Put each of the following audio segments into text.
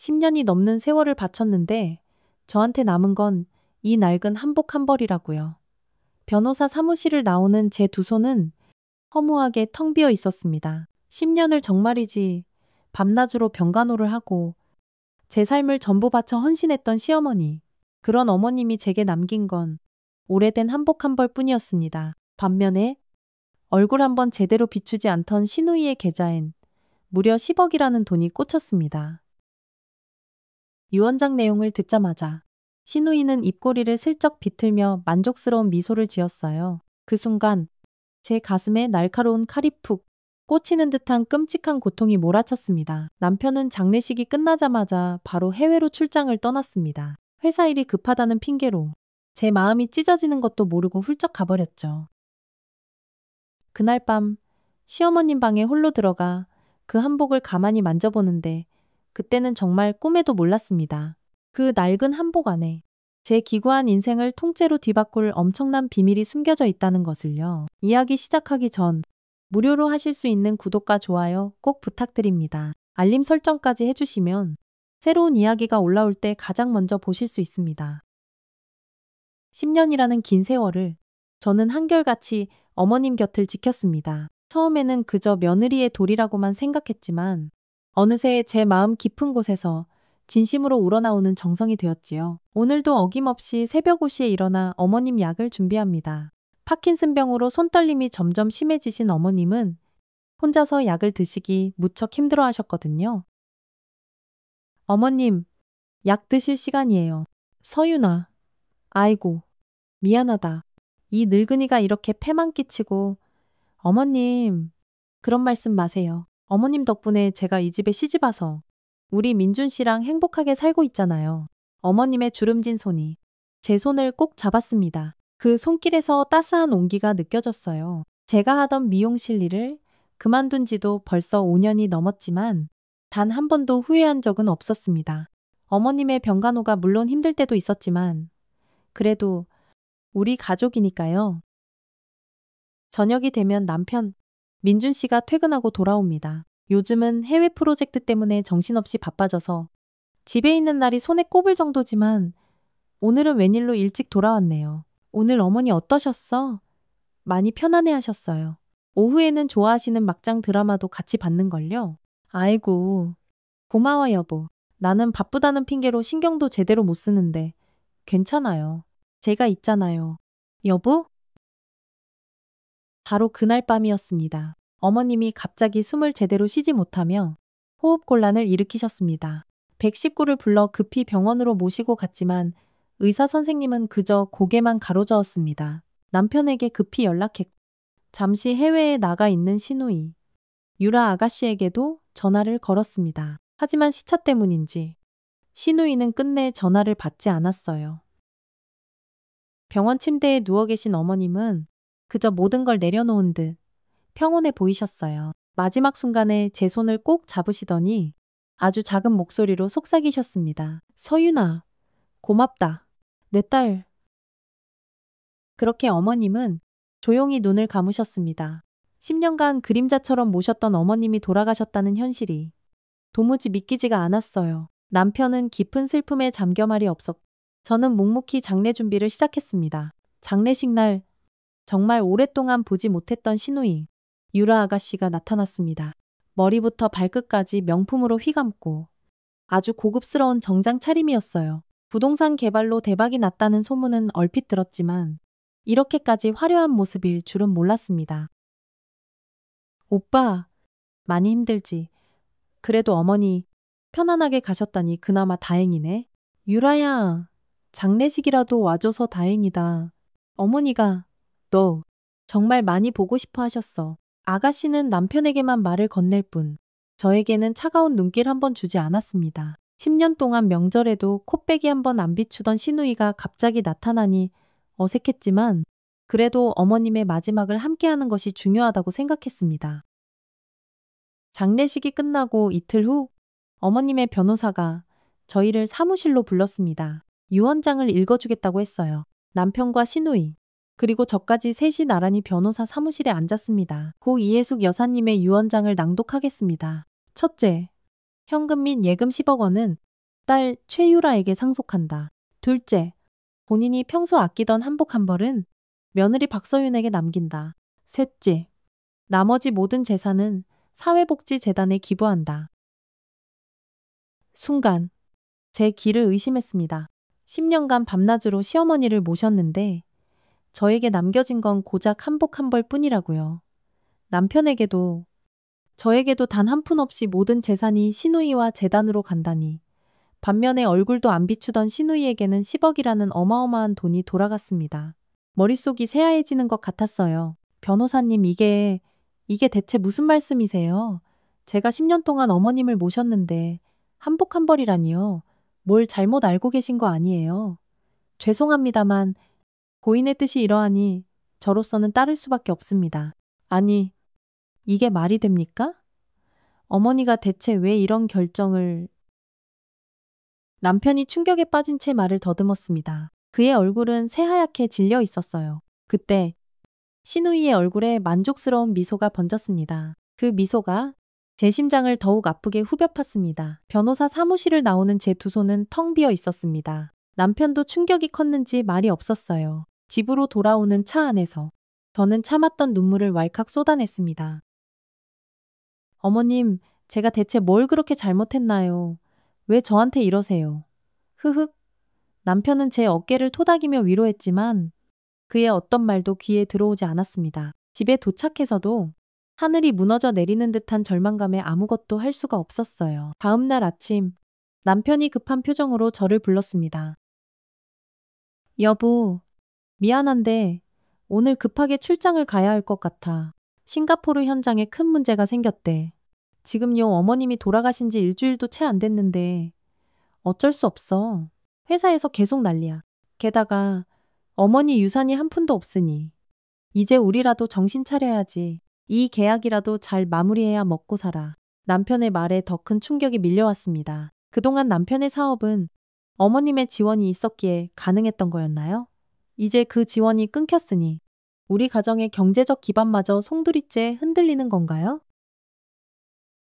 10년이 넘는 세월을 바쳤는데 저한테 남은 건 이 낡은 한복 한 벌이라고요. 변호사 사무실을 나오는 제 두 손은 허무하게 텅 비어 있었습니다. 10년을 정말이지 밤낮으로 병간호를 하고 제 삶을 전부 바쳐 헌신했던 시어머니, 그런 어머님이 제게 남긴 건 오래된 한복 한 벌뿐이었습니다. 반면에 얼굴 한번 제대로 비추지 않던 시누이의 계좌엔 무려 10억이라는 돈이 꽂혔습니다. 유언장 내용을 듣자마자 시누이는 입꼬리를 슬쩍 비틀며 만족스러운 미소를 지었어요. 그 순간 제 가슴에 날카로운 칼이 푹 꽂히는 듯한 끔찍한 고통이 몰아쳤습니다. 남편은 장례식이 끝나자마자 바로 해외로 출장을 떠났습니다. 회사 일이 급하다는 핑계로 제 마음이 찢어지는 것도 모르고 훌쩍 가버렸죠. 그날 밤 시어머님 방에 홀로 들어가 그 한복을 가만히 만져보는데 그때는 정말 꿈에도 몰랐습니다. 그 낡은 한복 안에 제 기구한 인생을 통째로 뒤바꿀 엄청난 비밀이 숨겨져 있다는 것을요. 이야기 시작하기 전 무료로 하실 수 있는 구독과 좋아요 꼭 부탁드립니다. 알림 설정까지 해주시면 새로운 이야기가 올라올 때 가장 먼저 보실 수 있습니다. 10년이라는 긴 세월을 저는 한결같이 어머님 곁을 지켰습니다. 처음에는 그저 며느리의 도리라고만 생각했지만 어느새 제 마음 깊은 곳에서 진심으로 우러나오는 정성이 되었지요. 오늘도 어김없이 새벽 5시에 일어나 어머님 약을 준비합니다. 파킨슨병으로 손떨림이 점점 심해지신 어머님은 혼자서 약을 드시기 무척 힘들어 하셨거든요. 어머님, 약 드실 시간이에요. 서윤아, 아이고, 미안하다. 이 늙은이가 이렇게 패만 끼치고. 어머님, 그런 말씀 마세요. 어머님 덕분에 제가 이 집에 시집 와서 우리 민준 씨랑 행복하게 살고 있잖아요. 어머님의 주름진 손이 제 손을 꼭 잡았습니다. 그 손길에서 따스한 온기가 느껴졌어요. 제가 하던 미용실 일을 그만둔 지도 벌써 5년이 넘었지만 단 한 번도 후회한 적은 없었습니다. 어머님의 병간호가 물론 힘들 때도 있었지만 그래도 우리 가족이니까요. 저녁이 되면 남편 민준 씨가 퇴근하고 돌아옵니다. 요즘은 해외 프로젝트 때문에 정신없이 바빠져서 집에 있는 날이 손에 꼽을 정도지만 오늘은 웬일로 일찍 돌아왔네요. 오늘 어머니 어떠셨어? 많이 편안해 하셨어요. 오후에는 좋아하시는 막장 드라마도 같이 봤는걸요. 아이고, 고마워 여보. 나는 바쁘다는 핑계로 신경도 제대로 못 쓰는데 괜찮아요. 제가 있잖아요. 여보? 바로 그날 밤이었습니다. 어머님이 갑자기 숨을 제대로 쉬지 못하며 호흡곤란을 일으키셨습니다. 119를 불러 급히 병원으로 모시고 갔지만 의사 선생님은 그저 고개만 가로저었습니다. 남편에게 급히 연락했고 잠시 해외에 나가 있는 시누이 유라 아가씨에게도 전화를 걸었습니다. 하지만 시차 때문인지 시누이는 끝내 전화를 받지 않았어요. 병원 침대에 누워 계신 어머님은 그저 모든 걸 내려놓은 듯 평온해 보이셨어요. 마지막 순간에 제 손을 꼭 잡으시더니 아주 작은 목소리로 속삭이셨습니다. 서윤아, 고맙다. 내 딸. 그렇게 어머님은 조용히 눈을 감으셨습니다. 10년간 그림자처럼 모셨던 어머님이 돌아가셨다는 현실이 도무지 믿기지가 않았어요. 남편은 깊은 슬픔에 잠겨 말이 없었고 저는 묵묵히 장례 준비를 시작했습니다. 장례식 날 정말 오랫동안 보지 못했던 시누이 유라 아가씨가 나타났습니다. 머리부터 발끝까지 명품으로 휘감고 아주 고급스러운 정장 차림이었어요. 부동산 개발로 대박이 났다는 소문은 얼핏 들었지만 이렇게까지 화려한 모습일 줄은 몰랐습니다. 오빠, 많이 힘들지. 그래도 어머니 편안하게 가셨다니 그나마 다행이네. 유라야, 장례식이라도 와줘서 다행이다. 어머니가 너 정말 많이 보고 싶어 하셨어. 아가씨는 남편에게만 말을 건넬 뿐 저에게는 차가운 눈길 한 번 주지 않았습니다. 10년 동안 명절에도 코빼기 한 번 안 비추던 시누이가 갑자기 나타나니 어색했지만 그래도 어머님의 마지막을 함께하는 것이 중요하다고 생각했습니다. 장례식이 끝나고 이틀 후 어머님의 변호사가 저희를 사무실로 불렀습니다. 유언장을 읽어주겠다고 했어요. 남편과 시누이 그리고 저까지 셋이 나란히 변호사 사무실에 앉았습니다. 고 이해숙 여사님의 유언장을 낭독하겠습니다. 첫째, 현금 및 예금 10억 원은 딸 최유라에게 상속한다. 둘째, 본인이 평소 아끼던 한복 한 벌은 며느리 박서윤에게 남긴다. 셋째, 나머지 모든 재산은 사회복지재단에 기부한다. 순간 제 귀를 의심했습니다. 10년간 밤낮으로 시어머니를 모셨는데 저에게 남겨진 건 고작 한복 한 벌 뿐이라고요. 남편에게도 저에게도 단 한 푼 없이 모든 재산이 시누이와 재단으로 간다니. 반면에 얼굴도 안 비추던 시누이에게는 10억이라는 어마어마한 돈이 돌아갔습니다. 머릿속이 새하얘지는 것 같았어요. 변호사님, 이게 대체 무슨 말씀이세요? 제가 10년 동안 어머님을 모셨는데 한복 한 벌이라니요. 뭘 잘못 알고 계신 거 아니에요? 죄송합니다만 고인의 뜻이 이러하니 저로서는 따를 수밖에 없습니다. 아니, 이게 말이 됩니까? 어머니가 대체 왜 이런 결정을... 남편이 충격에 빠진 채 말을 더듬었습니다. 그의 얼굴은 새하얗게 질려 있었어요. 그때 시누이의 얼굴에 만족스러운 미소가 번졌습니다. 그 미소가 제 심장을 더욱 아프게 후벼 팠습니다. 변호사 사무실을 나오는 제 두 손은 텅 비어 있었습니다. 남편도 충격이 컸는지 말이 없었어요. 집으로 돌아오는 차 안에서 저는 참았던 눈물을 왈칵 쏟아냈습니다. 어머님, 제가 대체 뭘 그렇게 잘못했나요? 왜 저한테 이러세요? 흐흑. 남편은 제 어깨를 토닥이며 위로했지만 그의 어떤 말도 귀에 들어오지 않았습니다. 집에 도착해서도 하늘이 무너져 내리는 듯한 절망감에 아무것도 할 수가 없었어요. 다음 날 아침, 남편이 급한 표정으로 저를 불렀습니다. 여보, 미안한데 오늘 급하게 출장을 가야 할 것 같아. 싱가포르 현장에 큰 문제가 생겼대. 지금요, 어머님이 돌아가신 지 일주일도 채 안 됐는데 어쩔 수 없어. 회사에서 계속 난리야. 게다가 어머니 유산이 한 푼도 없으니 이제 우리라도 정신 차려야지. 이 계약이라도 잘 마무리해야 먹고 살아. 남편의 말에 더 큰 충격이 밀려왔습니다. 그동안 남편의 사업은 어머님의 지원이 있었기에 가능했던 거였나요? 이제 그 지원이 끊겼으니 우리 가정의 경제적 기반마저 송두리째 흔들리는 건가요?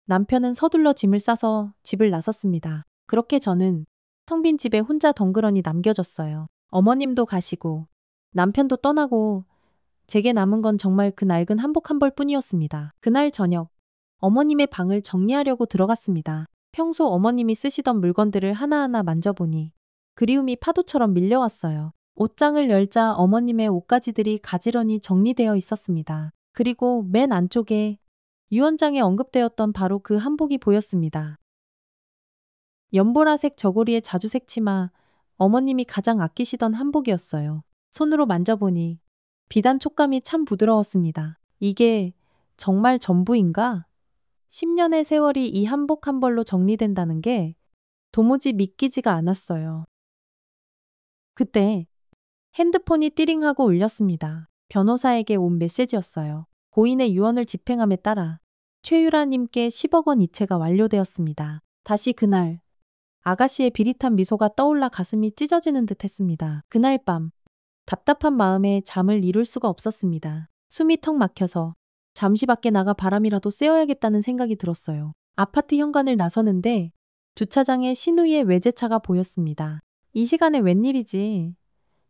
남편은 서둘러 짐을 싸서 집을 나섰습니다. 그렇게 저는 텅 빈 집에 혼자 덩그러니 남겨졌어요. 어머님도 가시고 남편도 떠나고 제게 남은 건 정말 그 낡은 한복 한 벌뿐이었습니다. 그날 저녁 어머님의 방을 정리하려고 들어갔습니다. 평소 어머님이 쓰시던 물건들을 하나하나 만져보니 그리움이 파도처럼 밀려왔어요. 옷장을 열자 어머님의 옷가지들이 가지런히 정리되어 있었습니다. 그리고 맨 안쪽에 유언장에 언급되었던 바로 그 한복이 보였습니다. 연보라색 저고리의 자주색 치마, 어머님이 가장 아끼시던 한복이었어요. 손으로 만져보니 비단 촉감이 참 부드러웠습니다. 이게 정말 전부인가? 10년의 세월이 이 한복 한 벌로 정리된다는 게 도무지 믿기지가 않았어요. 그때 핸드폰이 띠링하고 울렸습니다. 변호사에게 온 메시지였어요. 고인의 유언을 집행함에 따라 최유라님께 10억 원 이체가 완료되었습니다. 다시 그날 아가씨의 비릿한 미소가 떠올라 가슴이 찢어지는 듯 했습니다. 그날 밤 답답한 마음에 잠을 이룰 수가 없었습니다. 숨이 턱 막혀서 잠시 밖에 나가 바람이라도 쐬어야겠다는 생각이 들었어요. 아파트 현관을 나서는데 주차장에 시누이의 외제차가 보였습니다. 이 시간에 웬일이지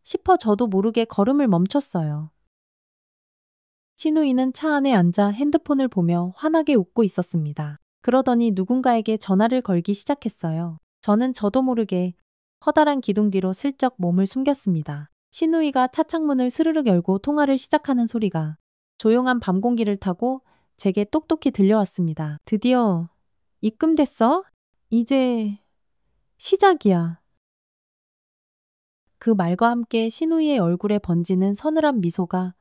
싶어 저도 모르게 걸음을 멈췄어요. 시누이는 차 안에 앉아 핸드폰을 보며 환하게 웃고 있었습니다. 그러더니 누군가에게 전화를 걸기 시작했어요. 저는 저도 모르게 커다란 기둥 뒤로 슬쩍 몸을 숨겼습니다. 시누이가 차 창문을 스르륵 열고 통화를 시작하는 소리가 조용한 밤 공기를 타고 제게 똑똑히 들려왔습니다. 드디어 입금됐어? 이제 시작이야. 그 말과 함께 시누이의 얼굴에 번지는 서늘한 미소가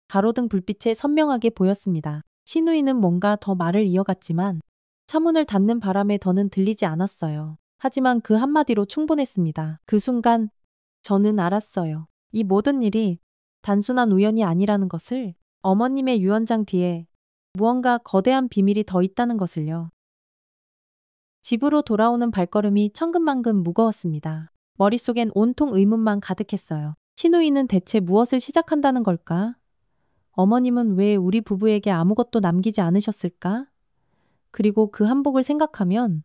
가로등 불빛에 선명하게 보였습니다. 시누이는 뭔가 더 말을 이어갔지만 차문을 닫는 바람에 더는 들리지 않았어요. 하지만 그 한마디로 충분했습니다. 그 순간 저는 알았어요. 이 모든 일이 단순한 우연이 아니라는 것을, 어머님의 유언장 뒤에 무언가 거대한 비밀이 더 있다는 것을요. 집으로 돌아오는 발걸음이 천근만근 무거웠습니다. 머릿속엔 온통 의문만 가득했어요. 시누이는 대체 무엇을 시작한다는 걸까? 어머님은 왜 우리 부부에게 아무것도 남기지 않으셨을까? 그리고 그 한복을 생각하면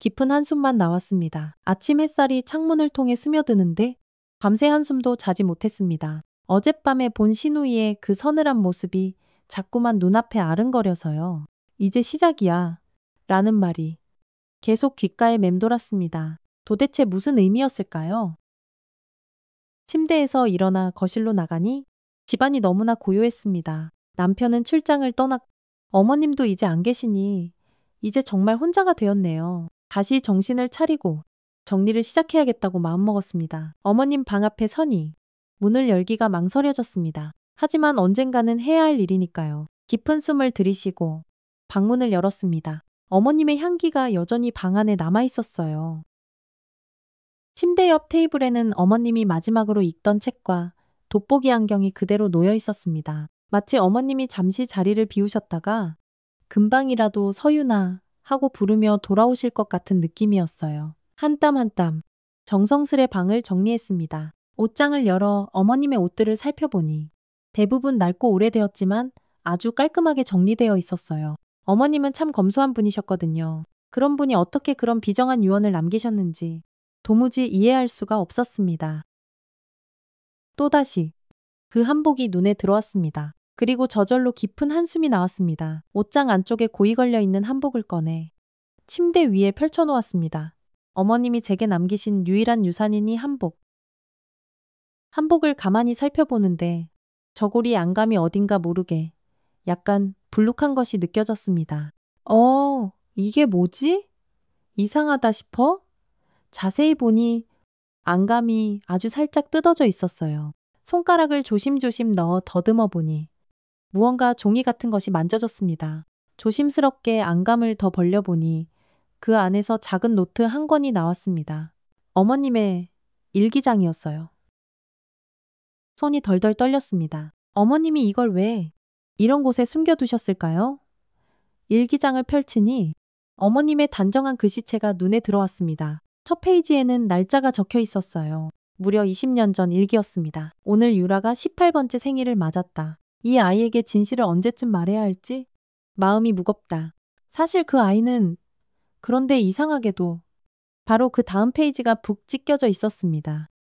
깊은 한숨만 나왔습니다. 아침 햇살이 창문을 통해 스며드는데 밤새 한숨도 자지 못했습니다. 어젯밤에 본 신우이의 그 서늘한 모습이 자꾸만 눈앞에 아른거려서요. 이제 시작이야. 라는 말이 계속 귓가에 맴돌았습니다. 도대체 무슨 의미였을까요? 침대에서 일어나 거실로 나가니 집안이 너무나 고요했습니다. 남편은 출장을 떠났고 어머님도 이제 안 계시니 이제 정말 혼자가 되었네요. 다시 정신을 차리고 정리를 시작해야겠다고 마음먹었습니다. 어머님 방 앞에 서니 문을 열기가 망설여졌습니다. 하지만 언젠가는 해야 할 일이니까요. 깊은 숨을 들이쉬고 방문을 열었습니다. 어머님의 향기가 여전히 방 안에 남아 있었어요. 침대 옆 테이블에는 어머님이 마지막으로 읽던 책과 돋보기 안경이 그대로 놓여 있었습니다. 마치 어머님이 잠시 자리를 비우셨다가 금방이라도 서윤아 하고 부르며 돌아오실 것 같은 느낌이었어요. 한 땀 한 땀 정성스레 방을 정리했습니다. 옷장을 열어 어머님의 옷들을 살펴보니 대부분 낡고 오래되었지만 아주 깔끔하게 정리되어 있었어요. 어머님은 참 검소한 분이셨거든요. 그런 분이 어떻게 그런 비정한 유언을 남기셨는지 도무지 이해할 수가 없었습니다. 또다시 그 한복이 눈에 들어왔습니다. 그리고 저절로 깊은 한숨이 나왔습니다. 옷장 안쪽에 고이 걸려 있는 한복을 꺼내 침대 위에 펼쳐놓았습니다. 어머님이 제게 남기신 유일한 유산인 이 한복. 한복을 가만히 살펴보는데 저고리 안감이 어딘가 모르게 약간 불룩한 것이 느껴졌습니다. 이게 뭐지? 이상하다 싶어? 자세히 보니 안감이 아주 살짝 뜯어져 있었어요. 손가락을 조심조심 넣어 더듬어 보니 무언가 종이 같은 것이 만져졌습니다. 조심스럽게 안감을 더 벌려보니 그 안에서 작은 노트 한 권이 나왔습니다. 어머님의 일기장이었어요. 손이 덜덜 떨렸습니다. 어머님이 이걸 왜 이런 곳에 숨겨두셨을까요? 일기장을 펼치니 어머님의 단정한 글씨체가 눈에 들어왔습니다. 첫 페이지에는 날짜가 적혀 있었어요. 무려 20년 전 일기였습니다. 오늘 유라가 18번째 생일을 맞았다. 이 아이에게 진실을 언제쯤 말해야 할지 마음이 무겁다. 사실 그 아이는 그런데 이상하게도 바로 그 다음 페이지가 북 찢겨져 있었습니다.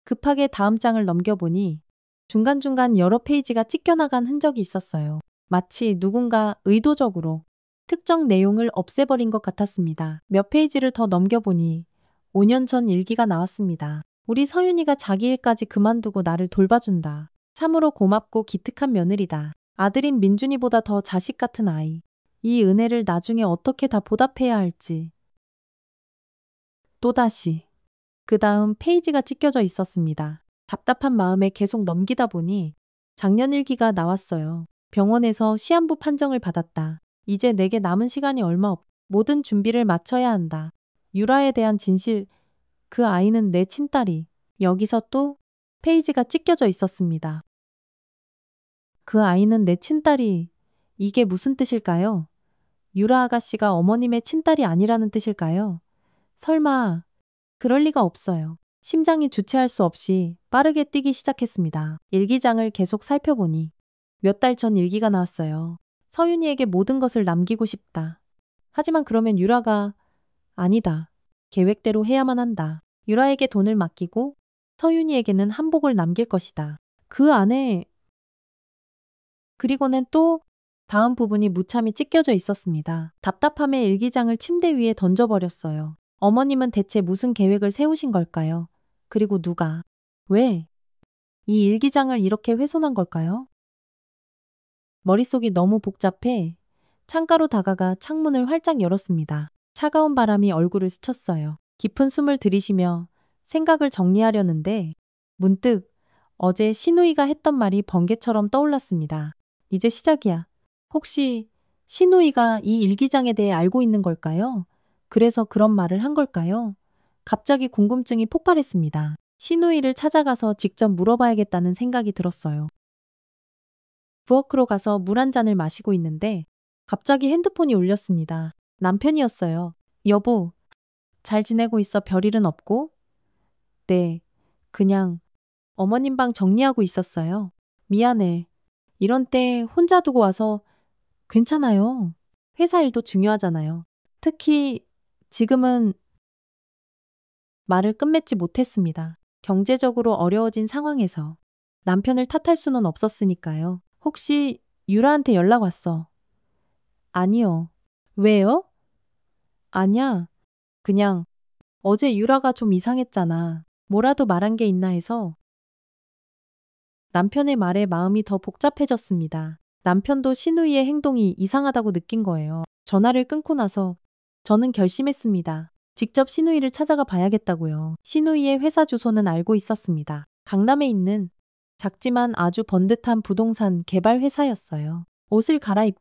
급하게 다음 장을 넘겨보니 중간중간 여러 페이지가 찢겨나간 흔적이 있었어요. 마치 누군가 의도적으로 특정 내용을 없애버린 것 같았습니다. 몇 페이지를 더 넘겨보니 5년 전 일기가 나왔습니다. 우리 서윤이가 자기 일까지 그만두고 나를 돌봐준다. 참으로 고맙고 기특한 며느리다. 아들인 민준이보다 더 자식 같은 아이. 이 은혜를 나중에 어떻게 다 보답해야 할지. 또다시 그 다음 페이지가 찢겨져 있었습니다. 답답한 마음에 계속 넘기다 보니 작년 일기가 나왔어요. 병원에서 시한부 판정을 받았다. 이제 내게 남은 시간이 얼마 없. 모든 준비를 마쳐야 한다. 유라에 대한 진실. 그 아이는 내 친딸이. 여기서 또 페이지가 찢겨져 있었습니다. 그 아이는 내 친딸이. 이게 무슨 뜻일까요? 유라 아가씨가 어머님의 친딸이 아니라는 뜻일까요? 설마 그럴 리가 없어요. 심장이 주체할 수 없이 빠르게 뛰기 시작했습니다. 일기장을 계속 살펴보니 몇 달 전 일기가 나왔어요. 서윤이에게 모든 것을 남기고 싶다. 하지만 그러면 유라가 아니다. 계획대로 해야만 한다. 유라에게 돈을 맡기고 서윤이에게는 한복을 남길 것이다. 그 안에 그리고는 또 다음 부분이 무참히 찢겨져 있었습니다. 답답함에 일기장을 침대 위에 던져버렸어요. 어머님은 대체 무슨 계획을 세우신 걸까요? 그리고 누가, 왜 이 일기장을 이렇게 훼손한 걸까요? 머릿속이 너무 복잡해 창가로 다가가 창문을 활짝 열었습니다. 차가운 바람이 얼굴을 스쳤어요. 깊은 숨을 들이쉬며 생각을 정리하려는데 문득 어제 신우이가 했던 말이 번개처럼 떠올랐습니다. 이제 시작이야. 혹시 신우이가 이 일기장에 대해 알고 있는 걸까요? 그래서 그런 말을 한 걸까요? 갑자기 궁금증이 폭발했습니다. 신우이를 찾아가서 직접 물어봐야겠다는 생각이 들었어요. 부엌으로 가서 물 한 잔을 마시고 있는데 갑자기 핸드폰이 울렸습니다. 남편이었어요. 여보, 잘 지내고 있어? 별일은 없고? 네, 그냥 어머님 방 정리하고 있었어요. 미안해. 이런 때 혼자 두고 와서 괜찮아요. 회사 일도 중요하잖아요. 특히 지금은 말을 끝맺지 못했습니다. 경제적으로 어려워진 상황에서 남편을 탓할 수는 없었으니까요. 혹시 유라한테 연락 왔어? 아니요. 왜요? 아냐. 그냥 어제 유라가 좀 이상했잖아. 뭐라도 말한 게 있나 해서. 남편의 말에 마음이 더 복잡해졌습니다. 남편도 신우이의 행동이 이상하다고 느낀 거예요. 전화를 끊고 나서 저는 결심했습니다. 직접 신우이를 찾아가 봐야겠다고요. 신우이의 회사 주소는 알고 있었습니다. 강남에 있는 작지만 아주 번듯한 부동산 개발 회사였어요. 옷을 갈아입,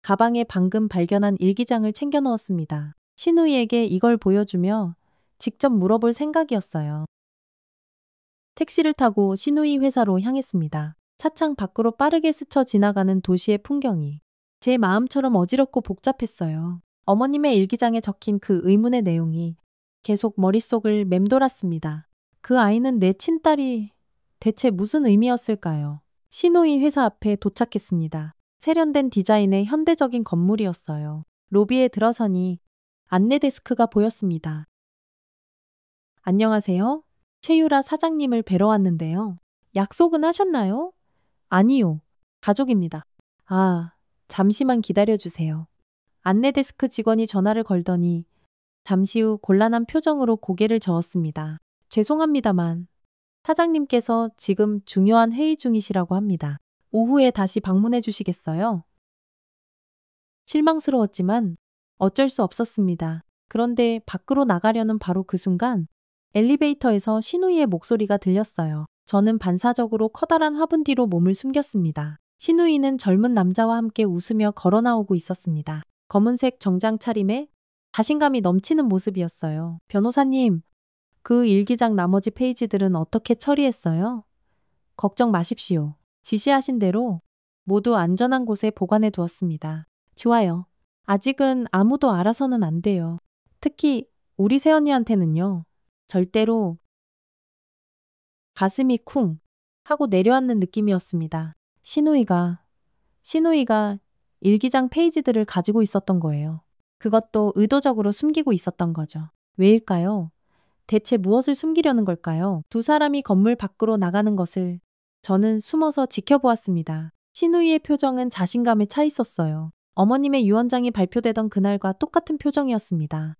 가방에 방금 발견한 일기장을 챙겨 넣었습니다. 신우이에게 이걸 보여주며 직접 물어볼 생각이었어요. 택시를 타고 신우이 회사로 향했습니다. 차창 밖으로 빠르게 스쳐 지나가는 도시의 풍경이 제 마음처럼 어지럽고 복잡했어요. 어머님의 일기장에 적힌 그 의문의 내용이 계속 머릿속을 맴돌았습니다. 그 아이는 내 친딸이 대체 무슨 의미였을까요? 신우이 회사 앞에 도착했습니다. 세련된 디자인의 현대적인 건물이었어요. 로비에 들어서니 안내 데스크가 보였습니다. 안녕하세요. 최유라 사장님을 뵈러 왔는데요. 약속은 하셨나요? 아니요. 가족입니다. 아, 잠시만 기다려주세요. 안내 데스크 직원이 전화를 걸더니 잠시 후 곤란한 표정으로 고개를 저었습니다. 죄송합니다만 사장님께서 지금 중요한 회의 중이시라고 합니다. 오후에 다시 방문해 주시겠어요? 실망스러웠지만 어쩔 수 없었습니다. 그런데 밖으로 나가려는 바로 그 순간 엘리베이터에서 신우이의 목소리가 들렸어요. 저는 반사적으로 커다란 화분 뒤로 몸을 숨겼습니다. 신우이는 젊은 남자와 함께 웃으며 걸어 나오고 있었습니다. 검은색 정장 차림에 자신감이 넘치는 모습이었어요. 변호사님, 그 일기장 나머지 페이지들은 어떻게 처리했어요? 걱정 마십시오. 지시하신 대로 모두 안전한 곳에 보관해 두었습니다. 좋아요. 아직은 아무도 알아서는 안 돼요. 특히 우리 새언니한테는요. 절대로. 가슴이 쿵 하고 내려앉는 느낌이었습니다. 신우이가 일기장 페이지들을 가지고 있었던 거예요. 그것도 의도적으로 숨기고 있었던 거죠. 왜일까요? 대체 무엇을 숨기려는 걸까요? 두 사람이 건물 밖으로 나가는 것을 저는 숨어서 지켜보았습니다. 신우이의 표정은 자신감에 차 있었어요. 어머님의 유언장이 발표되던 그날과 똑같은 표정이었습니다.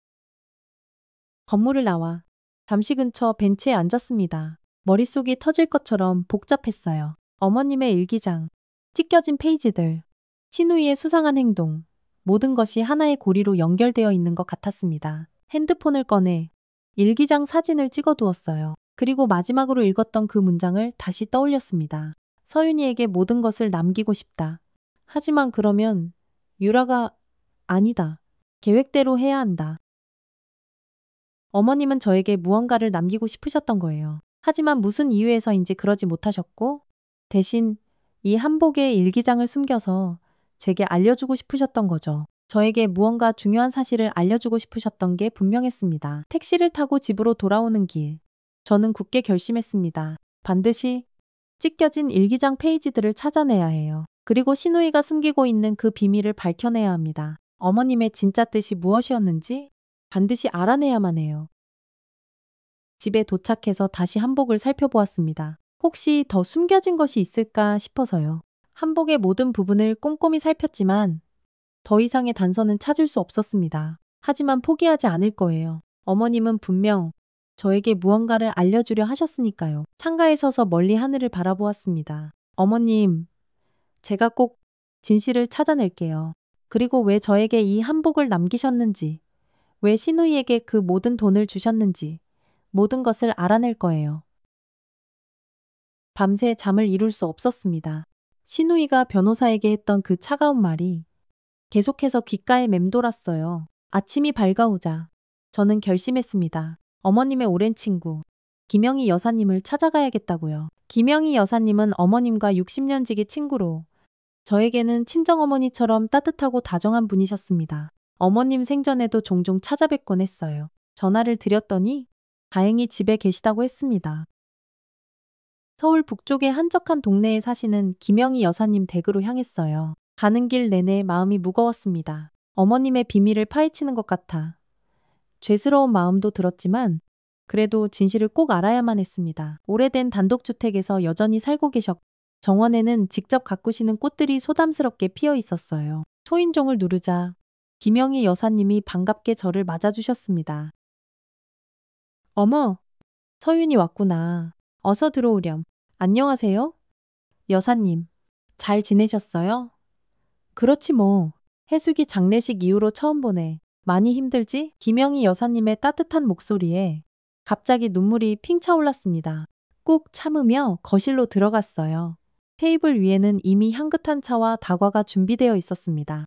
건물을 나와 잠시 근처 벤치에 앉았습니다. 머릿속이 터질 것처럼 복잡했어요. 어머님의 일기장, 찢겨진 페이지들, 신우이의 수상한 행동, 모든 것이 하나의 고리로 연결되어 있는 것 같았습니다. 핸드폰을 꺼내 일기장 사진을 찍어두었어요. 그리고 마지막으로 읽었던 그 문장을 다시 떠올렸습니다. 서윤이에게 모든 것을 남기고 싶다. 하지만 그러면 유라가 아니다. 계획대로 해야 한다. 어머님은 저에게 무언가를 남기고 싶으셨던 거예요. 하지만 무슨 이유에서인지 그러지 못하셨고 대신 이 한복에 일기장을 숨겨서 제게 알려주고 싶으셨던 거죠. 저에게 무언가 중요한 사실을 알려주고 싶으셨던 게 분명했습니다. 택시를 타고 집으로 돌아오는 길, 저는 굳게 결심했습니다. 반드시 찢겨진 일기장 페이지들을 찾아내야 해요. 그리고 신우이가 숨기고 있는 그 비밀을 밝혀내야 합니다. 어머님의 진짜 뜻이 무엇이었는지 반드시 알아내야만 해요. 집에 도착해서 다시 한복을 살펴보았습니다. 혹시 더 숨겨진 것이 있을까 싶어서요. 한복의 모든 부분을 꼼꼼히 살폈지만 더 이상의 단서는 찾을 수 없었습니다. 하지만 포기하지 않을 거예요. 어머님은 분명 저에게 무언가를 알려주려 하셨으니까요. 창가에 서서 멀리 하늘을 바라보았습니다. 어머님, 제가 꼭 진실을 찾아낼게요. 그리고 왜 저에게 이 한복을 남기셨는지, 왜 신우이에게 그 모든 돈을 주셨는지, 모든 것을 알아낼 거예요. 밤새 잠을 이룰 수 없었습니다. 신우이가 변호사에게 했던 그 차가운 말이 계속해서 귓가에 맴돌았어요. 아침이 밝아오자 저는 결심했습니다. 어머님의 오랜 친구 김영희 여사님을 찾아가야겠다고요. 김영희 여사님은 어머님과 60년 지기 친구로 저에게는 친정어머니처럼 따뜻하고 다정한 분이셨습니다. 어머님 생전에도 종종 찾아뵙곤 했어요. 전화를 드렸더니 다행히 집에 계시다고 했습니다. 서울 북쪽의 한적한 동네에 사시는 김영희 여사님 댁으로 향했어요. 가는 길 내내 마음이 무거웠습니다. 어머님의 비밀을 파헤치는 것 같아 죄스러운 마음도 들었지만 그래도 진실을 꼭 알아야만 했습니다. 오래된 단독주택에서 여전히 살고 계셨고 정원에는 직접 가꾸시는 꽃들이 소담스럽게 피어 있었어요. 초인종을 누르자 김영희 여사님이 반갑게 저를 맞아주셨습니다. 어머, 서윤이 왔구나. 어서 들어오렴. 안녕하세요? 여사님, 잘 지내셨어요? 그렇지 뭐. 해숙이 장례식 이후로 처음 보네. 많이 힘들지? 김영희 여사님의 따뜻한 목소리에 갑자기 눈물이 핑 차올랐습니다. 꾹 참으며 거실로 들어갔어요. 테이블 위에는 이미 향긋한 차와 다과가 준비되어 있었습니다.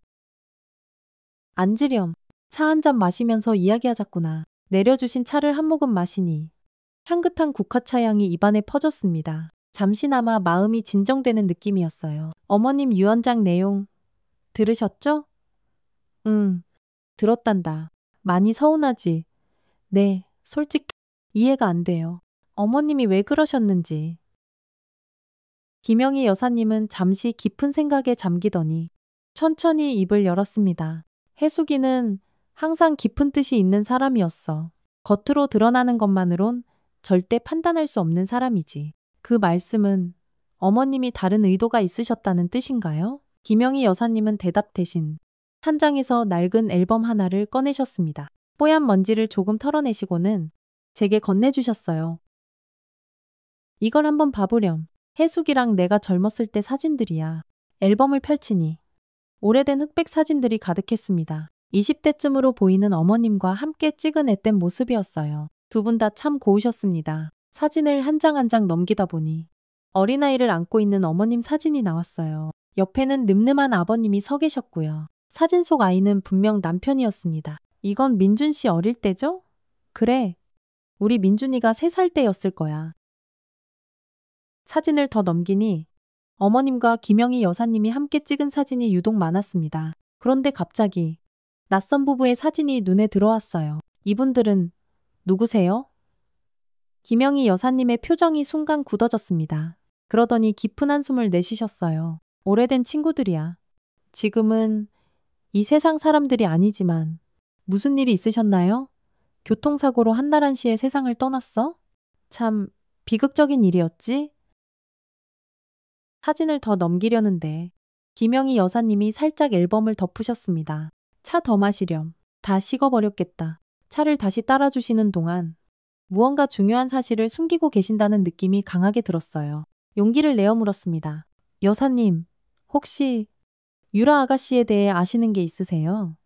앉으렴. 차 한 잔 마시면서 이야기하자꾸나. 내려주신 차를 한 모금 마시니 향긋한 국화차 향이 입안에 퍼졌습니다. 잠시나마 마음이 진정되는 느낌이었어요. 어머님 유언장 내용 들으셨죠? 응, 들었단다. 많이 서운하지? 네, 솔직히 이해가 안 돼요. 어머님이 왜 그러셨는지. 김영희 여사님은 잠시 깊은 생각에 잠기더니 천천히 입을 열었습니다. 해숙이는 항상 깊은 뜻이 있는 사람이었어. 겉으로 드러나는 것만으론 절대 판단할 수 없는 사람이지. 그 말씀은 어머님이 다른 의도가 있으셨다는 뜻인가요? 김영희 여사님은 대답 대신 한 장에서 낡은 앨범 하나를 꺼내셨습니다. 뽀얀 먼지를 조금 털어내시고는 제게 건네주셨어요. 이걸 한번 봐보렴. 해숙이랑 내가 젊었을 때 사진들이야. 앨범을 펼치니 오래된 흑백 사진들이 가득했습니다. 20대쯤으로 보이는 어머님과 함께 찍은 앳된 모습이었어요. 두 분 다 참 고우셨습니다. 사진을 한 장 한 장 넘기다 보니 어린아이를 안고 있는 어머님 사진이 나왔어요. 옆에는 늠름한 아버님이 서 계셨고요. 사진 속 아이는 분명 남편이었습니다. 이건 민준 씨 어릴 때죠? 그래. 우리 민준이가 3살 때였을 거야. 사진을 더 넘기니 어머님과 김영희 여사님이 함께 찍은 사진이 유독 많았습니다. 그런데 갑자기 낯선 부부의 사진이 눈에 들어왔어요. 이분들은 누구세요? 김영희 여사님의 표정이 순간 굳어졌습니다. 그러더니 깊은 한숨을 내쉬셨어요. 오래된 친구들이야. 지금은 이 세상 사람들이 아니지만 무슨 일이 있으셨나요? 교통사고로 한나란 씨의 세상을 떠났어? 참 비극적인 일이었지? 사진을 더 넘기려는데 김영희 여사님이 살짝 앨범을 덮으셨습니다. 차 더 마시렴. 다 식어버렸겠다. 차를 다시 따라주시는 동안 무언가 중요한 사실을 숨기고 계신다는 느낌이 강하게 들었어요. 용기를 내어 물었습니다. 여사님, 혹시 유라 아가씨에 대해 아시는 게 있으세요?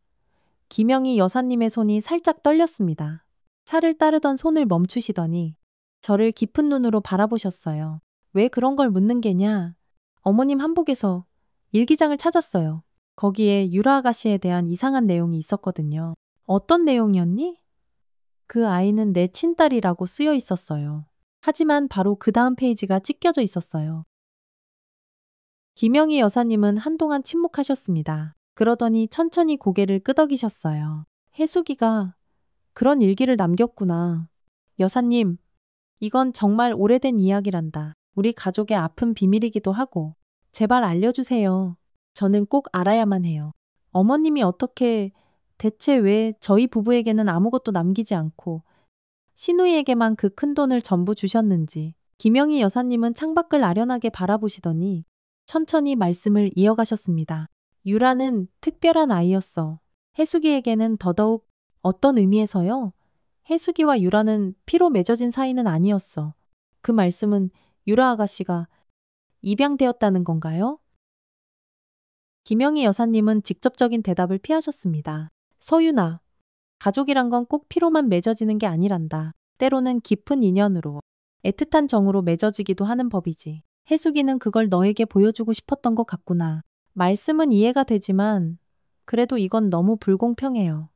김영희 여사님의 손이 살짝 떨렸습니다. 차를 따르던 손을 멈추시더니 저를 깊은 눈으로 바라보셨어요. 왜 그런 걸 묻는 게냐? 어머님 한복에서 일기장을 찾았어요. 거기에 유라 아가씨에 대한 이상한 내용이 있었거든요. 어떤 내용이었니? 그 아이는 내 친딸이라고 쓰여 있었어요. 하지만 바로 그 다음 페이지가 찢겨져 있었어요. 김영희 여사님은 한동안 침묵하셨습니다. 그러더니 천천히 고개를 끄덕이셨어요. 해숙이가 그런 일기를 남겼구나. 여사님, 이건 정말 오래된 이야기란다. 우리 가족의 아픈 비밀이기도 하고. 제발 알려주세요. 저는 꼭 알아야만 해요. 어머님이 어떻게 대체 왜 저희 부부에게는 아무것도 남기지 않고 시누이에게만 그 큰 돈을 전부 주셨는지. 김영희 여사님은 창밖을 아련하게 바라보시더니 천천히 말씀을 이어가셨습니다. 유라는 특별한 아이였어. 해숙이에게는 더더욱. 어떤 의미에서요? 해숙이와 유라는 피로 맺어진 사이는 아니었어. 그 말씀은 유라 아가씨가 입양되었다는 건가요? 김영희 여사님은 직접적인 대답을 피하셨습니다. 서윤아, 가족이란 건 꼭 피로만 맺어지는 게 아니란다. 때로는 깊은 인연으로, 애틋한 정으로 맺어지기도 하는 법이지. 해숙이는 그걸 너에게 보여주고 싶었던 것 같구나. 말씀은 이해가 되지만 그래도 이건 너무 불공평해요.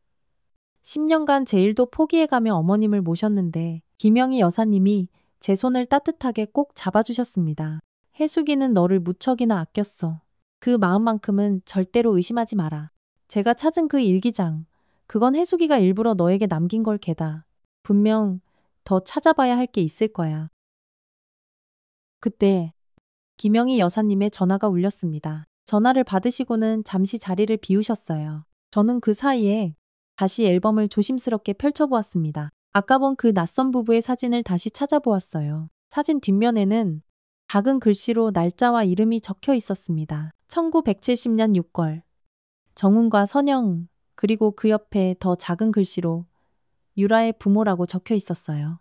10년간 제 일도 포기해가며 어머님을 모셨는데 김영희 여사님이 제 손을 따뜻하게 꼭 잡아주셨습니다. 해숙이는 너를 무척이나 아꼈어. 그 마음만큼은 절대로 의심하지 마라. 제가 찾은 그 일기장, 그건 해숙이가 일부러 너에게 남긴 걸 게다. 분명 더 찾아봐야 할 게 있을 거야. 그때 김영희 여사님의 전화가 울렸습니다. 전화를 받으시고는 잠시 자리를 비우셨어요. 저는 그 사이에 다시 앨범을 조심스럽게 펼쳐보았습니다. 아까 본 그 낯선 부부의 사진을 다시 찾아보았어요. 사진 뒷면에는 작은 글씨로 날짜와 이름이 적혀 있었습니다. 1970년 6월. 정훈과 선영, 그리고 그 옆에 더 작은 글씨로 유라의 부모라고 적혀 있었어요.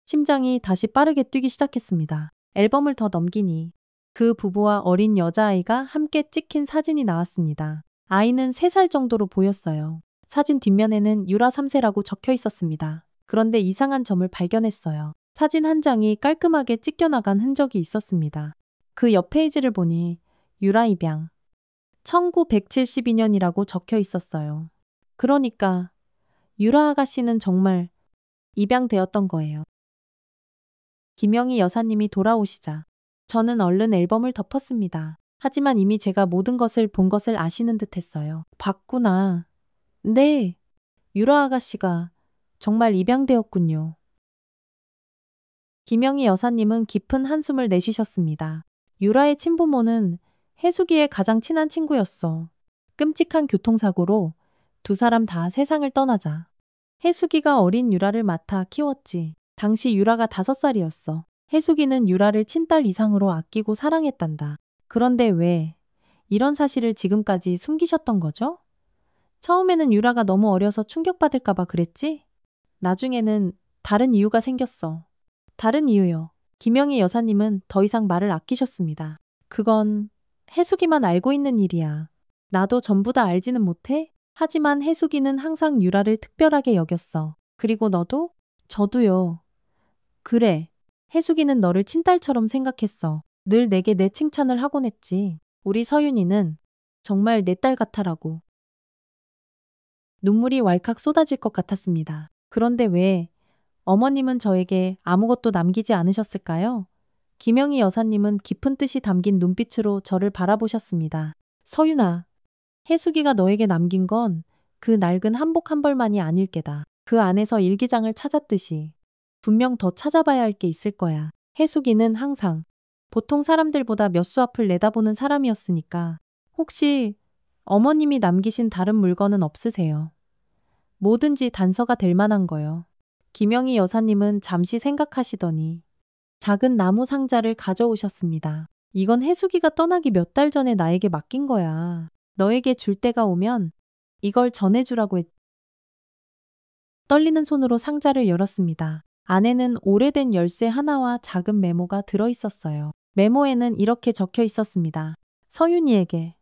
심장이 다시 빠르게 뛰기 시작했습니다. 앨범을 더 넘기니 그 부부와 어린 여자아이가 함께 찍힌 사진이 나왔습니다. 아이는 3살 정도로 보였어요. 사진 뒷면에는 유라 3세라고 적혀 있었습니다. 그런데 이상한 점을 발견했어요. 사진 한 장이 깔끔하게 찢겨나간 흔적이 있었습니다. 그 옆 페이지를 보니 유라 입양 1972년이라고 적혀 있었어요. 그러니까 유라 아가씨는 정말 입양되었던 거예요. 김영희 여사님이 돌아오시자 저는 얼른 앨범을 덮었습니다. 하지만 이미 제가 모든 것을 본 것을 아시는 듯 했어요. 봤구나. 네, 유라 아가씨가 정말 입양되었군요. 김영희 여사님은 깊은 한숨을 내쉬셨습니다. 유라의 친부모는 해숙이의 가장 친한 친구였어. 끔찍한 교통사고로 두 사람 다 세상을 떠나자 해숙이가 어린 유라를 맡아 키웠지. 당시 유라가 5살이었어. 해숙이는 유라를 친딸 이상으로 아끼고 사랑했단다. 그런데 왜 이런 사실을 지금까지 숨기셨던 거죠? 처음에는 유라가 너무 어려서 충격받을까봐 그랬지? 나중에는 다른 이유가 생겼어. 다른 이유요. 김영희 여사님은 더 이상 말을 아끼셨습니다. 그건 해숙이만 알고 있는 일이야. 나도 전부 다 알지는 못해? 하지만 해숙이는 항상 유라를 특별하게 여겼어. 그리고 너도? 저도요. 그래. 해숙이는 너를 친딸처럼 생각했어. 늘 내게 내 칭찬을 하곤 했지. 우리 서윤이는 정말 내 딸 같아라고. 눈물이 왈칵 쏟아질 것 같았습니다. 그런데 왜 어머님은 저에게 아무것도 남기지 않으셨을까요? 김영희 여사님은 깊은 뜻이 담긴 눈빛으로 저를 바라보셨습니다. 서윤아, 해숙이가 너에게 남긴 건 그 낡은 한복 한 벌만이 아닐 게다. 그 안에서 일기장을 찾았듯이 분명 더 찾아봐야 할 게 있을 거야. 해숙이는 항상 보통 사람들보다 몇 수 앞을 내다보는 사람이었으니까 혹시 어머님이 남기신 다른 물건은 없으세요? 뭐든지 단서가 될 만한 거요. 김영희 여사님은 잠시 생각하시더니 작은 나무 상자를 가져오셨습니다. 이건 해숙이가 떠나기 몇 달 전에 나에게 맡긴 거야. 너에게 줄 때가 오면 이걸 전해주라고 했. 떨리는 손으로 상자를 열었습니다. 안에는 오래된 열쇠 하나와 작은 메모가 들어있었어요. 메모에는 이렇게 적혀 있었습니다. 서윤이에게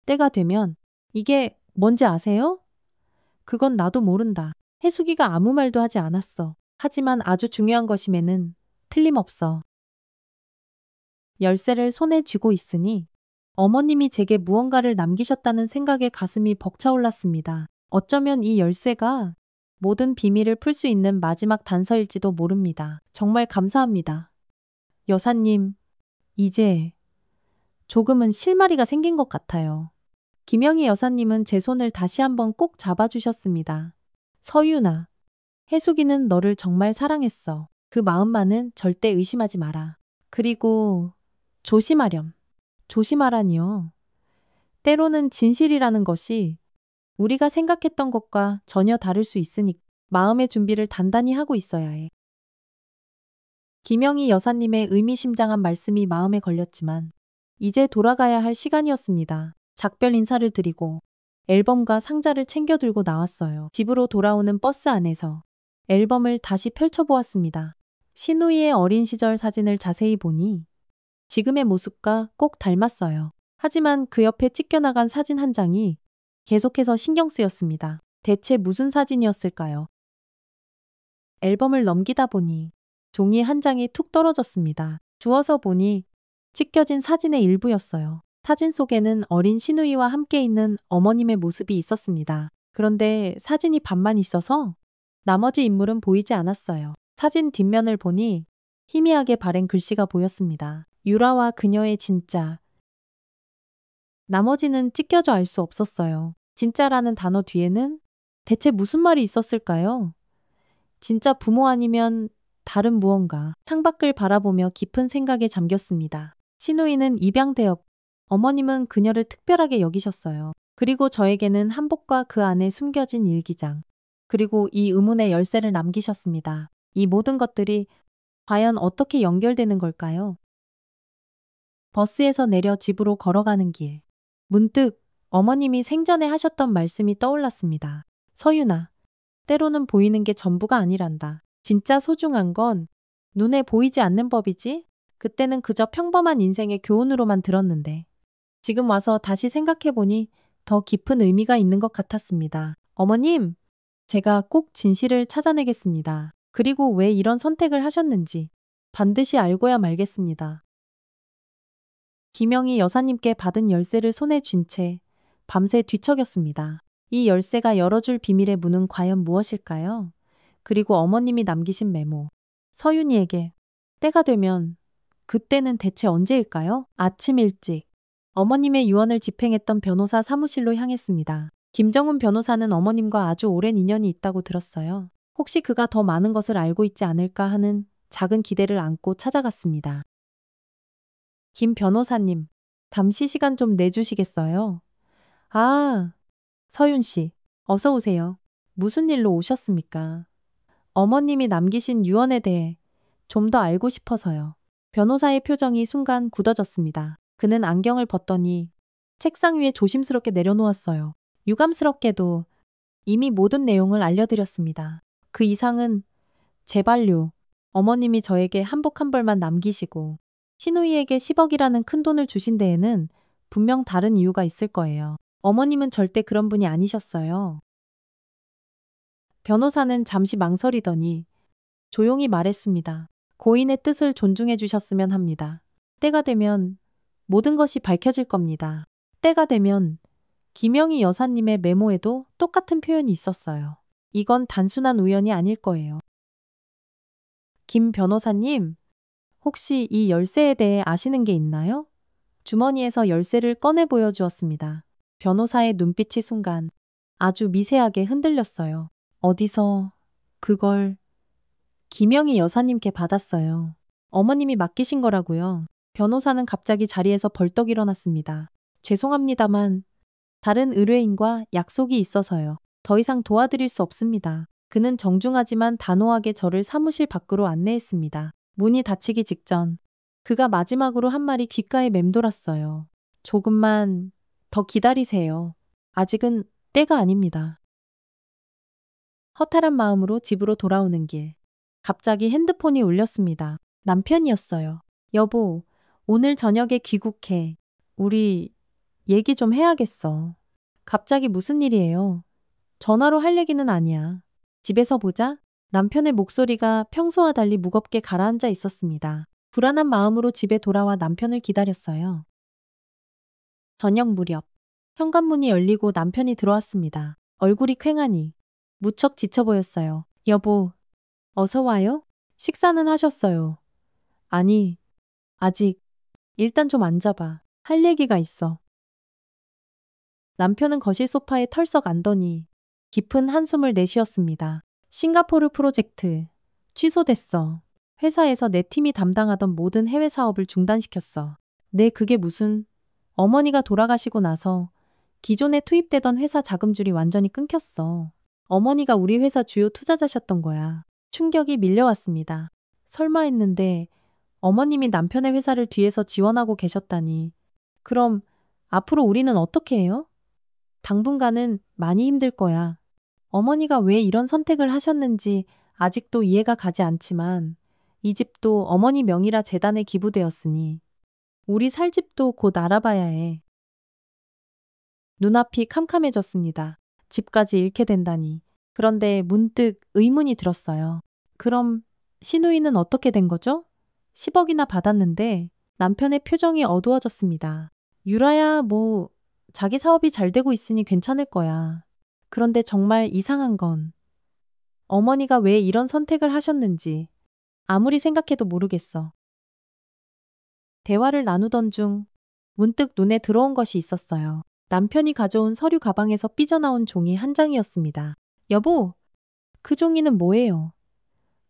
때가 되면 이게 뭔지 아세요? 그건 나도 모른다. 해숙이가 아무 말도 하지 않았어. 하지만 아주 중요한 것임에는 틀림없어. 열쇠를 손에 쥐고 있으니 어머님이 제게 무언가를 남기셨다는 생각에 가슴이 벅차올랐습니다. 어쩌면 이 열쇠가 모든 비밀을 풀 수 있는 마지막 단서일지도 모릅니다. 정말 감사합니다. 여사님, 이제 조금은 실마리가 생긴 것 같아요. 김영희 여사님은 제 손을 다시 한번 꼭 잡아주셨습니다. 서윤아, 해숙이는 너를 정말 사랑했어. 그 마음만은 절대 의심하지 마라. 그리고 조심하렴. 조심하라니요. 때로는 진실이라는 것이 우리가 생각했던 것과 전혀 다를 수 있으니 마음의 준비를 단단히 하고 있어야 해. 김영희 여사님의 의미심장한 말씀이 마음에 걸렸지만 이제 돌아가야 할 시간이었습니다. 작별 인사를 드리고 앨범과 상자를 챙겨 들고 나왔어요. 집으로 돌아오는 버스 안에서 앨범을 다시 펼쳐보았습니다. 신우이의 어린 시절 사진을 자세히 보니 지금의 모습과 꼭 닮았어요. 하지만 그 옆에 찢겨나간 사진 한 장이 계속해서 신경 쓰였습니다. 대체 무슨 사진이었을까요? 앨범을 넘기다 보니 종이 한 장이 툭 떨어졌습니다. 주워서 보니 찢겨진 사진의 일부였어요. 사진 속에는 어린 신우이와 함께 있는 어머님의 모습이 있었습니다. 그런데 사진이 반만 있어서 나머지 인물은 보이지 않았어요. 사진 뒷면을 보니 희미하게 바랜 글씨가 보였습니다. 유라와 그녀의 진짜. 나머지는 찢겨져 알 수 없었어요. 진짜라는 단어 뒤에는 대체 무슨 말이 있었을까요? 진짜 부모 아니면 다른 무언가. 창밖을 바라보며 깊은 생각에 잠겼습니다. 신우이는 입양되었고 어머님은 그녀를 특별하게 여기셨어요. 그리고 저에게는 한복과 그 안에 숨겨진 일기장, 그리고 이 의문의 열쇠를 남기셨습니다. 이 모든 것들이 과연 어떻게 연결되는 걸까요? 버스에서 내려 집으로 걸어가는 길. 문득 어머님이 생전에 하셨던 말씀이 떠올랐습니다. 서윤아, 때로는 보이는 게 전부가 아니란다. 진짜 소중한 건 눈에 보이지 않는 법이지? 그때는 그저 평범한 인생의 교훈으로만 들었는데 지금 와서 다시 생각해보니 더 깊은 의미가 있는 것 같았습니다. 어머님, 제가 꼭 진실을 찾아내겠습니다. 그리고 왜 이런 선택을 하셨는지 반드시 알고야 말겠습니다. 김영희 여사님께 받은 열쇠를 손에 쥔 채 밤새 뒤척였습니다. 이 열쇠가 열어줄 비밀의 문은 과연 무엇일까요? 그리고 어머님이 남기신 메모. 서윤이에게 때가 되면 그때는 대체 언제일까요? 아침 일찍 어머님의 유언을 집행했던 변호사 사무실로 향했습니다. 김정훈 변호사는 어머님과 아주 오랜 인연이 있다고 들었어요. 혹시 그가 더 많은 것을 알고 있지 않을까 하는 작은 기대를 안고 찾아갔습니다. 김 변호사님, 잠시 시간 좀 내주시겠어요? 아, 서윤 씨, 어서 오세요. 무슨 일로 오셨습니까? 어머님이 남기신 유언에 대해 좀 더 알고 싶어서요. 변호사의 표정이 순간 굳어졌습니다. 그는 안경을 벗더니 책상 위에 조심스럽게 내려놓았어요. 유감스럽게도 이미 모든 내용을 알려드렸습니다. 그 이상은 제발요. 어머님이 저에게 한복 한 벌만 남기시고 신우이에게 10억이라는 큰 돈을 주신 데에는 분명 다른 이유가 있을 거예요. 어머님은 절대 그런 분이 아니셨어요. 변호사는 잠시 망설이더니 조용히 말했습니다. 고인의 뜻을 존중해 주셨으면 합니다. 때가 되면 모든 것이 밝혀질 겁니다. 때가 되면 김영희 여사님의 메모에도 똑같은 표현이 있었어요. 이건 단순한 우연이 아닐 거예요. 김 변호사님, 혹시 이 열쇠에 대해 아시는 게 있나요? 주머니에서 열쇠를 꺼내 보여주었습니다. 변호사의 눈빛이 순간 아주 미세하게 흔들렸어요. 어디서 그걸 김영희 여사님께 받았어요. 어머님이 맡기신 거라고요. 변호사는 갑자기 자리에서 벌떡 일어났습니다. 죄송합니다만 다른 의뢰인과 약속이 있어서요. 더 이상 도와드릴 수 없습니다. 그는 정중하지만 단호하게 저를 사무실 밖으로 안내했습니다. 문이 닫히기 직전 그가 마지막으로 한 말이 귓가에 맴돌았어요. 조금만 더 기다리세요. 아직은 때가 아닙니다. 허탈한 마음으로 집으로 돌아오는 길. 갑자기 핸드폰이 울렸습니다. 남편이었어요. 여보, 오늘 저녁에 귀국해. 우리 얘기 좀 해야겠어. 갑자기 무슨 일이에요? 전화로 할 얘기는 아니야. 집에서 보자. 남편의 목소리가 평소와 달리 무겁게 가라앉아 있었습니다. 불안한 마음으로 집에 돌아와 남편을 기다렸어요. 저녁 무렵 현관문이 열리고 남편이 들어왔습니다. 얼굴이 퀭하니 무척 지쳐 보였어요. 여보, 어서 와요? 식사는 하셨어요? 아니, 아직. 일단 좀 앉아봐. 할 얘기가 있어. 남편은 거실 소파에 털썩 앉더니 깊은 한숨을 내쉬었습니다. 싱가포르 프로젝트 취소됐어. 회사에서 내 팀이 담당하던 모든 해외 사업을 중단시켰어. 그게 무슨... 어머니가 돌아가시고 나서 기존에 투입되던 회사 자금줄이 완전히 끊겼어. 어머니가 우리 회사 주요 투자자셨던 거야. 충격이 밀려왔습니다. 설마 했는데 어머님이 남편의 회사를 뒤에서 지원하고 계셨다니. 그럼 앞으로 우리는 어떻게 해요? 당분간은 많이 힘들 거야. 어머니가 왜 이런 선택을 하셨는지 아직도 이해가 가지 않지만 이 집도 어머니 명의라 재단에 기부되었으니 우리 살 집도 곧 알아봐야 해. 눈앞이 캄캄해졌습니다. 집까지 잃게 된다니. 그런데 문득 의문이 들었어요. 그럼 신우이는 어떻게 된 거죠? 10억이나 받았는데 남편의 표정이 어두워졌습니다. 유라야, 자기 사업이 잘 되고 있으니 괜찮을 거야. 그런데 정말 이상한 건 어머니가 왜 이런 선택을 하셨는지 아무리 생각해도 모르겠어. 대화를 나누던 중 문득 눈에 들어온 것이 있었어요. 남편이 가져온 서류 가방에서 삐져나온 종이 한 장이었습니다. 여보, 그 종이는 뭐예요?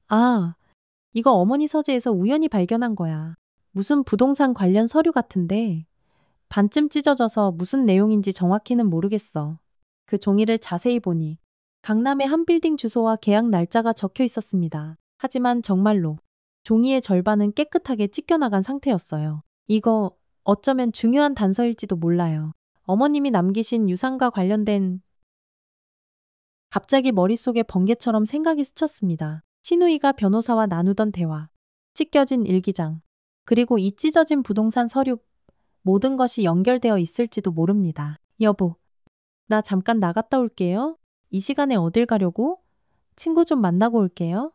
아, 이거 어머니 서재에서 우연히 발견한 거야. 무슨 부동산 관련 서류 같은데 반쯤 찢어져서 무슨 내용인지 정확히는 모르겠어. 그 종이를 자세히 보니 강남의 한 빌딩 주소와 계약 날짜가 적혀 있었습니다. 하지만 정말로 종이의 절반은 깨끗하게 찢겨나간 상태였어요. 이거 어쩌면 중요한 단서일지도 몰라요. 어머님이 남기신 유산과 관련된. 갑자기 머릿속에 번개처럼 생각이 스쳤습니다. 신우이가 변호사와 나누던 대화, 찢겨진 일기장, 그리고 이 찢어진 부동산 서류, 모든 것이 연결되어 있을지도 모릅니다. 여보, 나 잠깐 나갔다 올게요. 이 시간에 어딜 가려고? 친구 좀 만나고 올게요.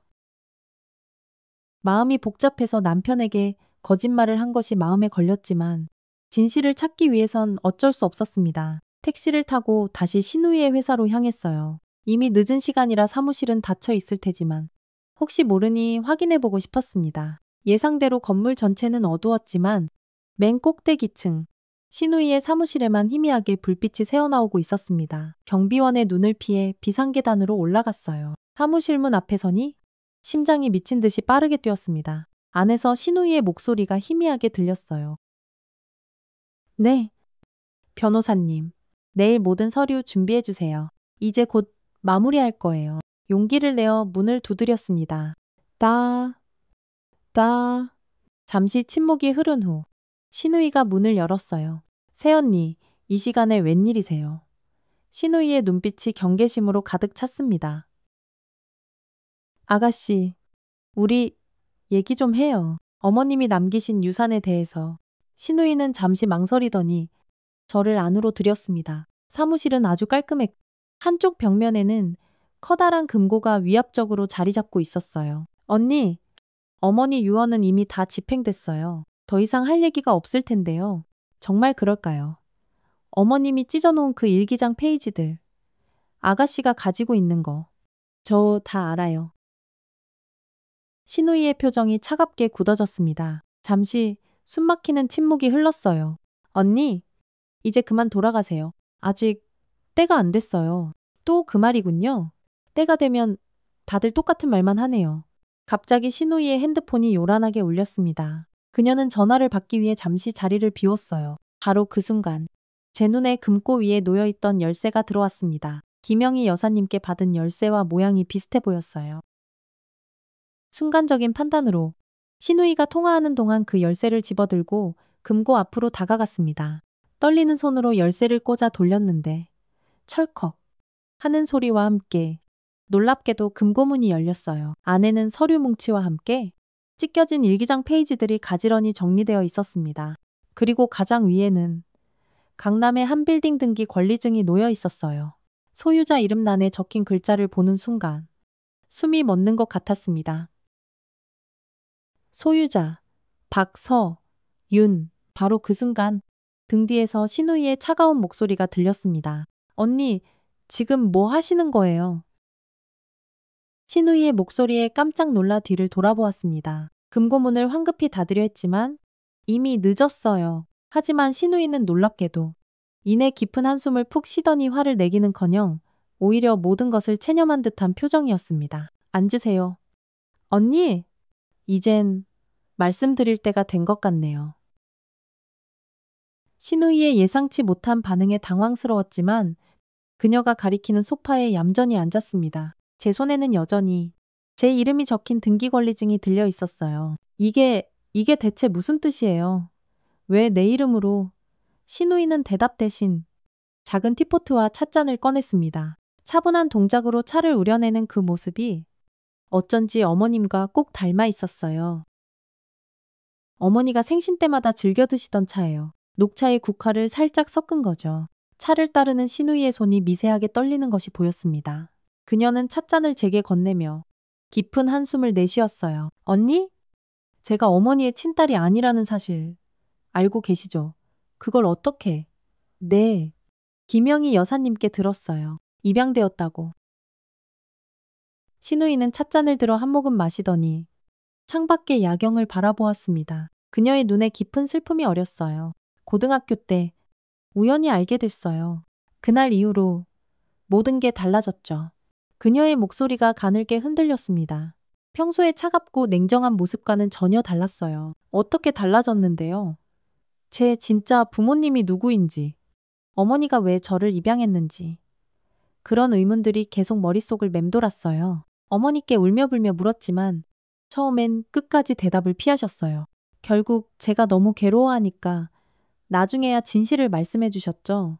마음이 복잡해서 남편에게 거짓말을 한 것이 마음에 걸렸지만 진실을 찾기 위해선 어쩔 수 없었습니다. 택시를 타고 다시 신우이의 회사로 향했어요. 이미 늦은 시간이라 사무실은 닫혀 있을 테지만 혹시 모르니 확인해보고 싶었습니다. 예상대로 건물 전체는 어두웠지만 맨 꼭대기층 신우이의 사무실에만 희미하게 불빛이 새어나오고 있었습니다. 경비원의 눈을 피해 비상계단으로 올라갔어요. 사무실 문 앞에 서니 심장이 미친 듯이 빠르게 뛰었습니다. 안에서 신우이의 목소리가 희미하게 들렸어요. 네, 변호사님. 내일 모든 서류 준비해주세요. 이제 곧 마무리할 거예요. 용기를 내어 문을 두드렸습니다. 잠시 침묵이 흐른 후 신우이가 문을 열었어요. 새언니, 이 시간에 웬일이세요? 신우이의 눈빛이 경계심으로 가득 찼습니다. 아가씨, 우리 얘기 좀 해요. 어머님이 남기신 유산에 대해서. 신우이는 잠시 망설이더니 저를 안으로 들였습니다. 사무실은 아주 깔끔했고 한쪽 벽면에는 커다란 금고가 위압적으로 자리 잡고 있었어요. 언니, 어머니 유언은 이미 다 집행됐어요. 더 이상 할 얘기가 없을 텐데요. 정말 그럴까요? 어머님이 찢어놓은 그 일기장 페이지들. 아가씨가 가지고 있는 거. 저 다 알아요. 신우이의 표정이 차갑게 굳어졌습니다. 잠시 숨막히는 침묵이 흘렀어요. 언니, 이제 그만 돌아가세요. 아직 때가 안 됐어요. 또 그 말이군요. 때가 되면 다들 똑같은 말만 하네요. 갑자기 신우이의 핸드폰이 요란하게 울렸습니다. 그녀는 전화를 받기 위해 잠시 자리를 비웠어요. 바로 그 순간 제 눈에 금고 위에 놓여있던 열쇠가 들어왔습니다. 김영희 여사님께 받은 열쇠와 모양이 비슷해 보였어요. 순간적인 판단으로 신우이가 통화하는 동안 그 열쇠를 집어들고 금고 앞으로 다가갔습니다. 떨리는 손으로 열쇠를 꽂아 돌렸는데 철컥 하는 소리와 함께 놀랍게도 금고문이 열렸어요. 안에는 서류 뭉치와 함께 찢겨진 일기장 페이지들이 가지런히 정리되어 있었습니다. 그리고 가장 위에는 강남의 한 빌딩 등기 권리증이 놓여 있었어요. 소유자 이름란에 적힌 글자를 보는 순간 숨이 멎는 것 같았습니다. 소유자 박서윤. 바로 그 순간 등 뒤에서 신우이의 차가운 목소리가 들렸습니다. 언니, 지금 뭐 하시는 거예요? 신우이의 목소리에 깜짝 놀라 뒤를 돌아보았습니다. 금고문을 황급히 닫으려 했지만 이미 늦었어요. 하지만 신우이는 놀랍게도 이내 깊은 한숨을 푹 쉬더니 화를 내기는커녕 오히려 모든 것을 체념한 듯한 표정이었습니다. 앉으세요. 언니, 이젠 말씀드릴 때가 된 것 같네요. 신우이의 예상치 못한 반응에 당황스러웠지만 그녀가 가리키는 소파에 얌전히 앉았습니다. 제 손에는 여전히 제 이름이 적힌 등기권리증이 들려 있었어요. 이게 대체 무슨 뜻이에요? 왜 내 이름으로? 신우이는 대답 대신 작은 티포트와 찻잔을 꺼냈습니다. 차분한 동작으로 차를 우려내는 그 모습이 어쩐지 어머님과 꼭 닮아 있었어요. 어머니가 생신 때마다 즐겨 드시던 차예요. 녹차에 국화를 살짝 섞은 거죠. 차를 따르는 신우이의 손이 미세하게 떨리는 것이 보였습니다. 그녀는 찻잔을 제게 건네며 깊은 한숨을 내쉬었어요. 언니? 제가 어머니의 친딸이 아니라는 사실 알고 계시죠? 그걸 어떻게? 네. 김영희 여사님께 들었어요. 입양되었다고. 신우이는 찻잔을 들어 한 모금 마시더니 창밖의 야경을 바라보았습니다. 그녀의 눈에 깊은 슬픔이 어렸어요. 고등학교 때 우연히 알게 됐어요. 그날 이후로 모든 게 달라졌죠. 그녀의 목소리가 가늘게 흔들렸습니다. 평소에 차갑고 냉정한 모습과는 전혀 달랐어요. 어떻게 달라졌는데요? 제 진짜 부모님이 누구인지, 어머니가 왜 저를 입양했는지, 그런 의문들이 계속 머릿속을 맴돌았어요. 어머니께 울며불며 물었지만 처음엔 끝까지 대답을 피하셨어요. 결국 제가 너무 괴로워하니까 나중에야 진실을 말씀해 주셨죠.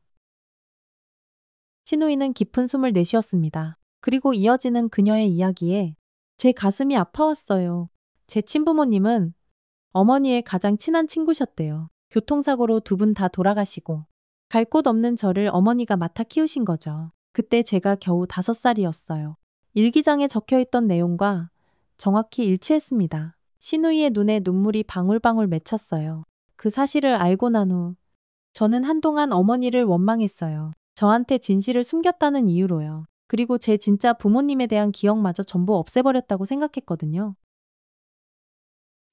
신우이는 깊은 숨을 내쉬었습니다. 그리고 이어지는 그녀의 이야기에 제 가슴이 아파왔어요. 제 친부모님은 어머니의 가장 친한 친구셨대요. 교통사고로 두 분 다 돌아가시고 갈 곳 없는 저를 어머니가 맡아 키우신 거죠. 그때 제가 겨우 5살이었어요. 일기장에 적혀있던 내용과 정확히 일치했습니다. 신우이의 눈에 눈물이 방울방울 맺혔어요. 그 사실을 알고 난 후 저는 한동안 어머니를 원망했어요. 저한테 진실을 숨겼다는 이유로요. 그리고 제 진짜 부모님에 대한 기억마저 전부 없애버렸다고 생각했거든요.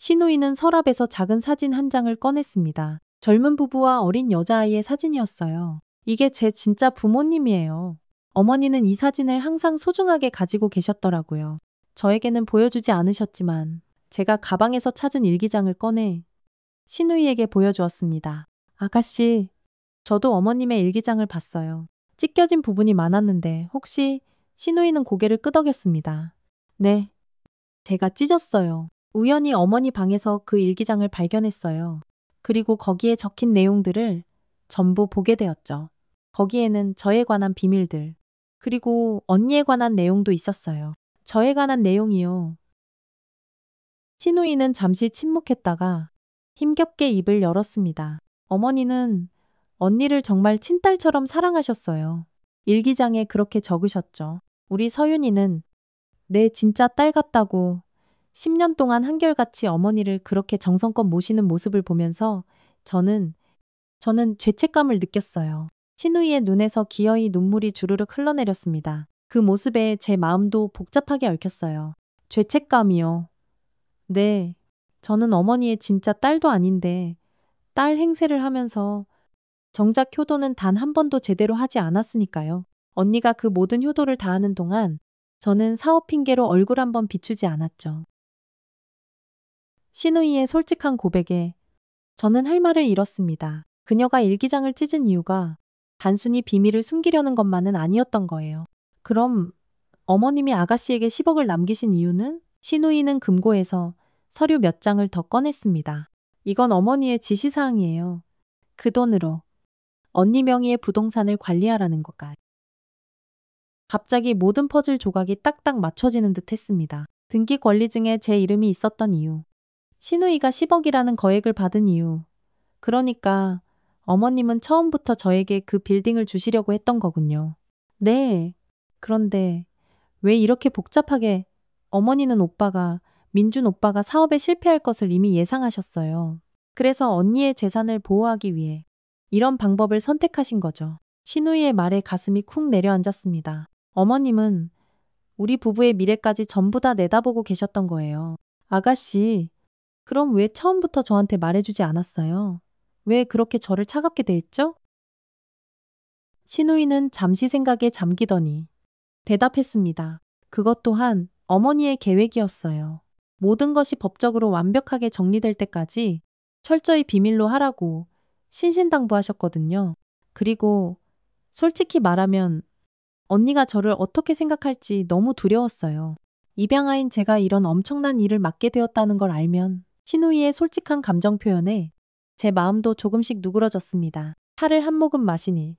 신우이는 서랍에서 작은 사진 한 장을 꺼냈습니다. 젊은 부부와 어린 여자아이의 사진이었어요. 이게 제 진짜 부모님이에요. 어머니는 이 사진을 항상 소중하게 가지고 계셨더라고요. 저에게는 보여주지 않으셨지만 제가 가방에서 찾은 일기장을 꺼내 신우이에게 보여주었습니다. 아가씨, 저도 어머님의 일기장을 봤어요. 찢겨진 부분이 많았는데 혹시 신우이는 고개를 끄덕였습니다. 네, 제가 찢었어요. 우연히 어머니 방에서 그 일기장을 발견했어요. 그리고 거기에 적힌 내용들을 전부 보게 되었죠. 거기에는 저에 관한 비밀들, 그리고 언니에 관한 내용도 있었어요. 저에 관한 내용이요. 신우이는 잠시 침묵했다가 힘겹게 입을 열었습니다. 어머니는 언니를 정말 친딸처럼 사랑하셨어요. 일기장에 그렇게 적으셨죠. 우리 서윤이는 내 진짜 딸 같다고 10년 동안 한결같이 어머니를 그렇게 정성껏 모시는 모습을 보면서 저는 죄책감을 느꼈어요. 신우이의 눈에서 기어이 눈물이 주르륵 흘러내렸습니다. 그 모습에 제 마음도 복잡하게 얽혔어요. 죄책감이요. 네, 저는 어머니의 진짜 딸도 아닌데 딸 행세를 하면서 정작 효도는 단 한 번도 제대로 하지 않았으니까요. 언니가 그 모든 효도를 다하는 동안 저는 사업 핑계로 얼굴 한번 비추지 않았죠. 신우이의 솔직한 고백에 저는 할 말을 잃었습니다. 그녀가 일기장을 찢은 이유가 단순히 비밀을 숨기려는 것만은 아니었던 거예요. 그럼 어머님이 아가씨에게 10억을 남기신 이유는? 신우이는 금고에서 서류 몇 장을 더 꺼냈습니다. 이건 어머니의 지시사항이에요. 그 돈으로 언니 명의의 부동산을 관리하라는 것까지. 갑자기 모든 퍼즐 조각이 딱딱 맞춰지는 듯 했습니다. 등기 권리증에 제 이름이 있었던 이유. 신우이가 10억이라는 거액을 받은 이유. 그러니까 어머님은 처음부터 저에게 그 빌딩을 주시려고 했던 거군요. 네. 그런데 왜 이렇게 복잡하게 어머니는 민준 오빠가 사업에 실패할 것을 이미 예상하셨어요. 그래서 언니의 재산을 보호하기 위해 이런 방법을 선택하신 거죠. 신우이의 말에 가슴이 쿵 내려앉았습니다. 어머님은 우리 부부의 미래까지 전부 다 내다보고 계셨던 거예요. 아가씨, 그럼 왜 처음부터 저한테 말해주지 않았어요? 왜 그렇게 저를 차갑게 대했죠? 신우이는 잠시 생각에 잠기더니 대답했습니다. 그것 또한 어머니의 계획이었어요. 모든 것이 법적으로 완벽하게 정리될 때까지 철저히 비밀로 하라고 신신당부하셨거든요. 그리고 솔직히 말하면 언니가 저를 어떻게 생각할지 너무 두려웠어요. 입양아인 제가 이런 엄청난 일을 맡게 되었다는 걸 알면 신우이의 솔직한 감정 표현에 제 마음도 조금씩 누그러졌습니다. 차를 한 모금 마시니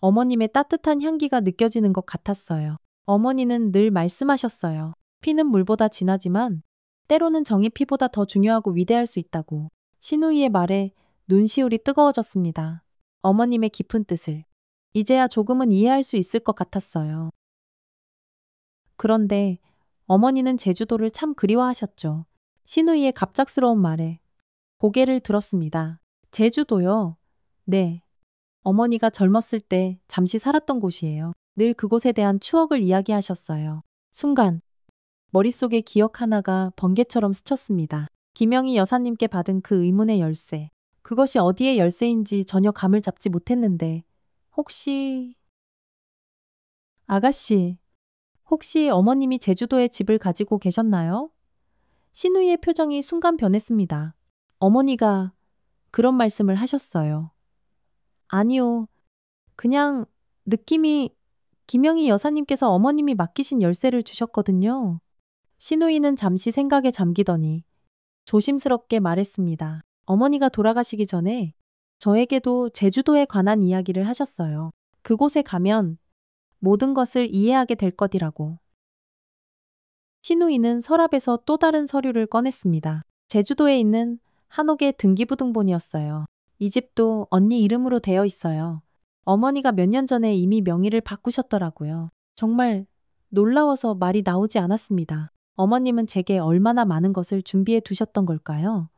어머님의 따뜻한 향기가 느껴지는 것 같았어요. 어머니는 늘 말씀하셨어요. 피는 물보다 진하지만 때로는 정이 피보다 더 중요하고 위대할 수 있다고. 신우이의 말에 눈시울이 뜨거워졌습니다. 어머님의 깊은 뜻을 이제야 조금은 이해할 수 있을 것 같았어요. 그런데 어머니는 제주도를 참 그리워하셨죠. 신우이의 갑작스러운 말에 고개를 들었습니다. 제주도요? 네. 어머니가 젊었을 때 잠시 살았던 곳이에요. 늘 그곳에 대한 추억을 이야기하셨어요. 순간 머릿속에 기억 하나가 번개처럼 스쳤습니다. 김영희 여사님께 받은 그 의문의 열쇠. 그것이 어디의 열쇠인지 전혀 감을 잡지 못했는데 혹시... 아가씨, 혹시 어머님이 제주도에 집을 가지고 계셨나요? 신우이의 표정이 순간 변했습니다. 어머니가 그런 말씀을 하셨어요. 아니요. 그냥 느낌이 김영희 여사님께서 어머님이 맡기신 열쇠를 주셨거든요. 신우이는 잠시 생각에 잠기더니 조심스럽게 말했습니다. 어머니가 돌아가시기 전에 저에게도 제주도에 관한 이야기를 하셨어요. 그곳에 가면 모든 것을 이해하게 될 것이라고. 신우이는 서랍에서 또 다른 서류를 꺼냈습니다. 제주도에 있는 한옥의 등기부등본이었어요. 이 집도 언니 이름으로 되어 있어요. 어머니가 몇 년 전에 이미 명의를 바꾸셨더라고요. 정말 놀라워서 말이 나오지 않았습니다. 어머님은 제게 얼마나 많은 것을 준비해 두셨던 걸까요?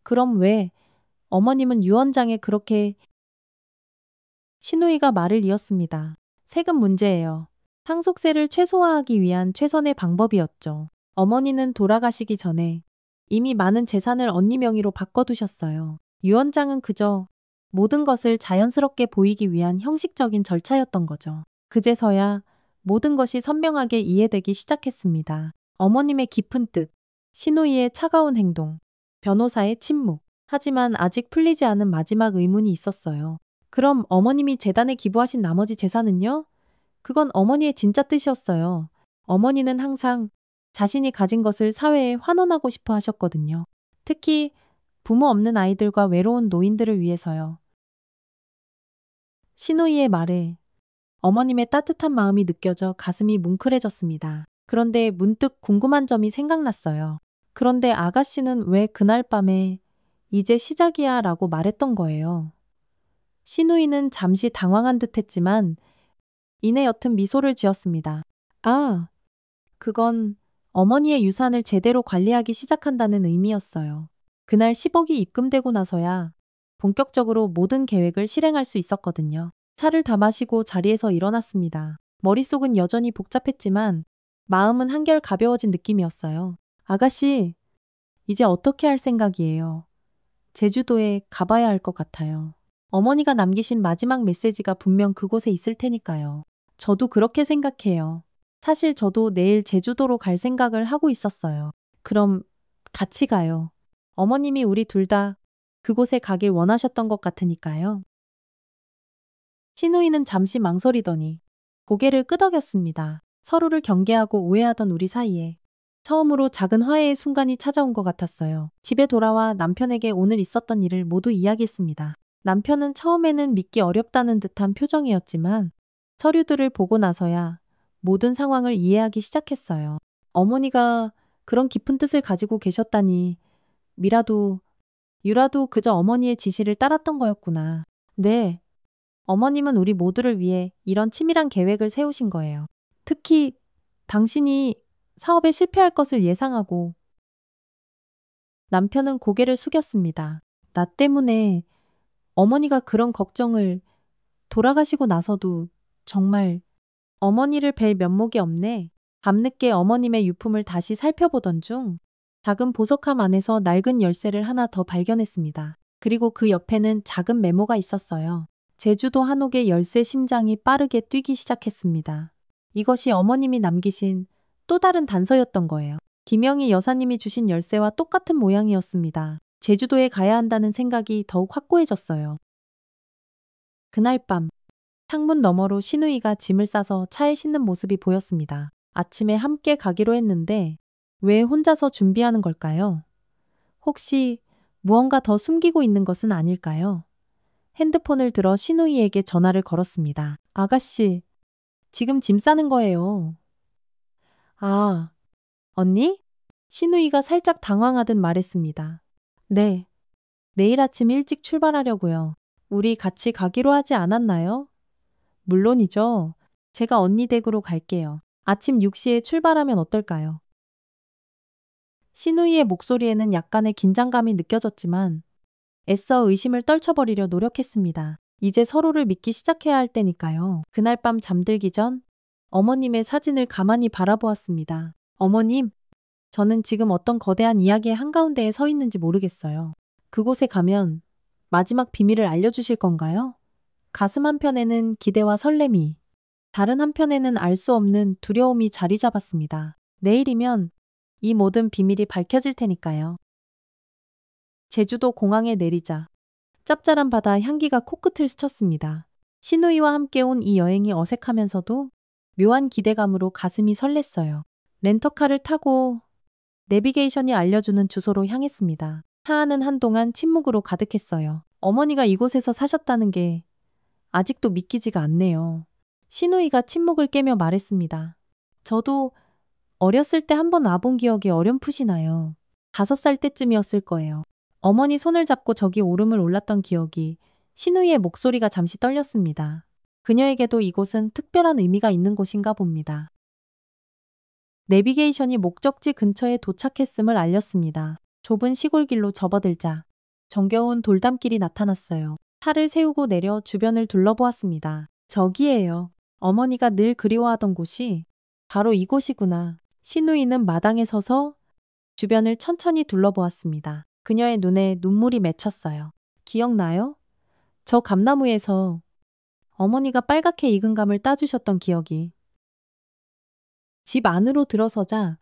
그럼 왜 어머님은 유언장에 그렇게 신우이가 말을 이었습니다. 세금 문제예요. 상속세를 최소화하기 위한 최선의 방법이었죠. 어머니는 돌아가시기 전에 이미 많은 재산을 언니 명의로 바꿔두셨어요. 유언장은 그저 모든 것을 자연스럽게 보이기 위한 형식적인 절차였던 거죠. 그제서야 모든 것이 선명하게 이해되기 시작했습니다. 어머님의 깊은 뜻, 신우이의 차가운 행동, 변호사의 침묵. 하지만 아직 풀리지 않은 마지막 의문이 있었어요. 그럼 어머님이 재단에 기부하신 나머지 재산은요? 그건 어머니의 진짜 뜻이었어요. 어머니는 항상 자신이 가진 것을 사회에 환원하고 싶어 하셨거든요. 특히 부모 없는 아이들과 외로운 노인들을 위해서요. 신우이의 말에 어머님의 따뜻한 마음이 느껴져 가슴이 뭉클해졌습니다. 그런데 문득 궁금한 점이 생각났어요. 그런데 아가씨는 왜 그날 밤에 이제 시작이야 라고 말했던 거예요. 신우이는 잠시 당황한 듯 했지만 이내 옅은 미소를 지었습니다. 아, 그건 어머니의 유산을 제대로 관리하기 시작한다는 의미였어요. 그날 10억이 입금되고 나서야 본격적으로 모든 계획을 실행할 수 있었거든요. 차를 다 마시고 자리에서 일어났습니다. 머릿속은 여전히 복잡했지만 마음은 한결 가벼워진 느낌이었어요. 아가씨, 이제 어떻게 할 생각이에요? 제주도에 가봐야 할 것 같아요. 어머니가 남기신 마지막 메시지가 분명 그곳에 있을 테니까요. 저도 그렇게 생각해요. 사실 저도 내일 제주도로 갈 생각을 하고 있었어요. 그럼 같이 가요. 어머님이 우리 둘 다 그곳에 가길 원하셨던 것 같으니까요. 신우이는 잠시 망설이더니 고개를 끄덕였습니다. 서로를 경계하고 오해하던 우리 사이에 처음으로 작은 화해의 순간이 찾아온 것 같았어요. 집에 돌아와 남편에게 오늘 있었던 일을 모두 이야기했습니다. 남편은 처음에는 믿기 어렵다는 듯한 표정이었지만 서류들을 보고 나서야 모든 상황을 이해하기 시작했어요. 어머니가 그런 깊은 뜻을 가지고 계셨다니 유라도 그저 어머니의 지시를 따랐던 거였구나. 네, 어머님은 우리 모두를 위해 이런 치밀한 계획을 세우신 거예요. 특히 당신이 사업에 실패할 것을 예상하고 남편은 고개를 숙였습니다. 나 때문에 어머니가 그런 걱정을 돌아가시고 나서도 정말 어머니를 뵐 면목이 없네. 밤늦게 어머님의 유품을 다시 살펴보던 중 작은 보석함 안에서 낡은 열쇠를 하나 더 발견했습니다. 그리고 그 옆에는 작은 메모가 있었어요. 제주도 한옥의 열쇠 심장이 빠르게 뛰기 시작했습니다. 이것이 어머님이 남기신 또 다른 단서였던 거예요. 김영희 여사님이 주신 열쇠와 똑같은 모양이었습니다. 제주도에 가야 한다는 생각이 더욱 확고해졌어요. 그날 밤 창문 너머로 신우이가 짐을 싸서 차에 싣는 모습이 보였습니다. 아침에 함께 가기로 했는데 왜 혼자서 준비하는 걸까요? 혹시 무언가 더 숨기고 있는 것은 아닐까요? 핸드폰을 들어 신우이에게 전화를 걸었습니다. 아가씨, 지금 짐 싸는 거예요. 아, 언니? 신우이가 살짝 당황하듯 말했습니다. 네, 내일 아침 일찍 출발하려고요. 우리 같이 가기로 하지 않았나요? 물론이죠. 제가 언니 댁으로 갈게요. 아침 6시에 출발하면 어떨까요? 신우이의 목소리에는 약간의 긴장감이 느껴졌지만 애써 의심을 떨쳐버리려 노력했습니다. 이제 서로를 믿기 시작해야 할 때니까요. 그날 밤 잠들기 전 어머님의 사진을 가만히 바라보았습니다. 어머님, 저는 지금 어떤 거대한 이야기의 한가운데에 서 있는지 모르겠어요. 그곳에 가면 마지막 비밀을 알려주실 건가요? 가슴 한편에는 기대와 설렘이, 다른 한편에는 알 수 없는 두려움이 자리 잡았습니다. 내일이면 이 모든 비밀이 밝혀질 테니까요. 제주도 공항에 내리자 짭짤한 바다 향기가 코끝을 스쳤습니다. 시누이와 함께 온 이 여행이 어색하면서도 묘한 기대감으로 가슴이 설렜어요. 렌터카를 타고 내비게이션이 알려주는 주소로 향했습니다. 차 안은 한동안 침묵으로 가득했어요. 어머니가 이곳에서 사셨다는 게 아직도 믿기지가 않네요. 시누이가 침묵을 깨며 말했습니다. 저도 어렸을 때 한 번 와본 기억이 어렴풋이 나요. 5살 때쯤이었을 거예요. 어머니 손을 잡고 저기 오름을 올랐던 기억이 시누이의 목소리가 잠시 떨렸습니다. 그녀에게도 이곳은 특별한 의미가 있는 곳인가 봅니다. 내비게이션이 목적지 근처에 도착했음을 알렸습니다. 좁은 시골길로 접어들자 정겨운 돌담길이 나타났어요. 차를 세우고 내려 주변을 둘러보았습니다. 저기예요. 어머니가 늘 그리워하던 곳이 바로 이곳이구나. 시누이는 마당에 서서 주변을 천천히 둘러보았습니다. 그녀의 눈에 눈물이 맺혔어요. 기억나요? 저 감나무에서 어머니가 빨갛게 익은 감을 따주셨던 기억이. 집 안으로 들어서자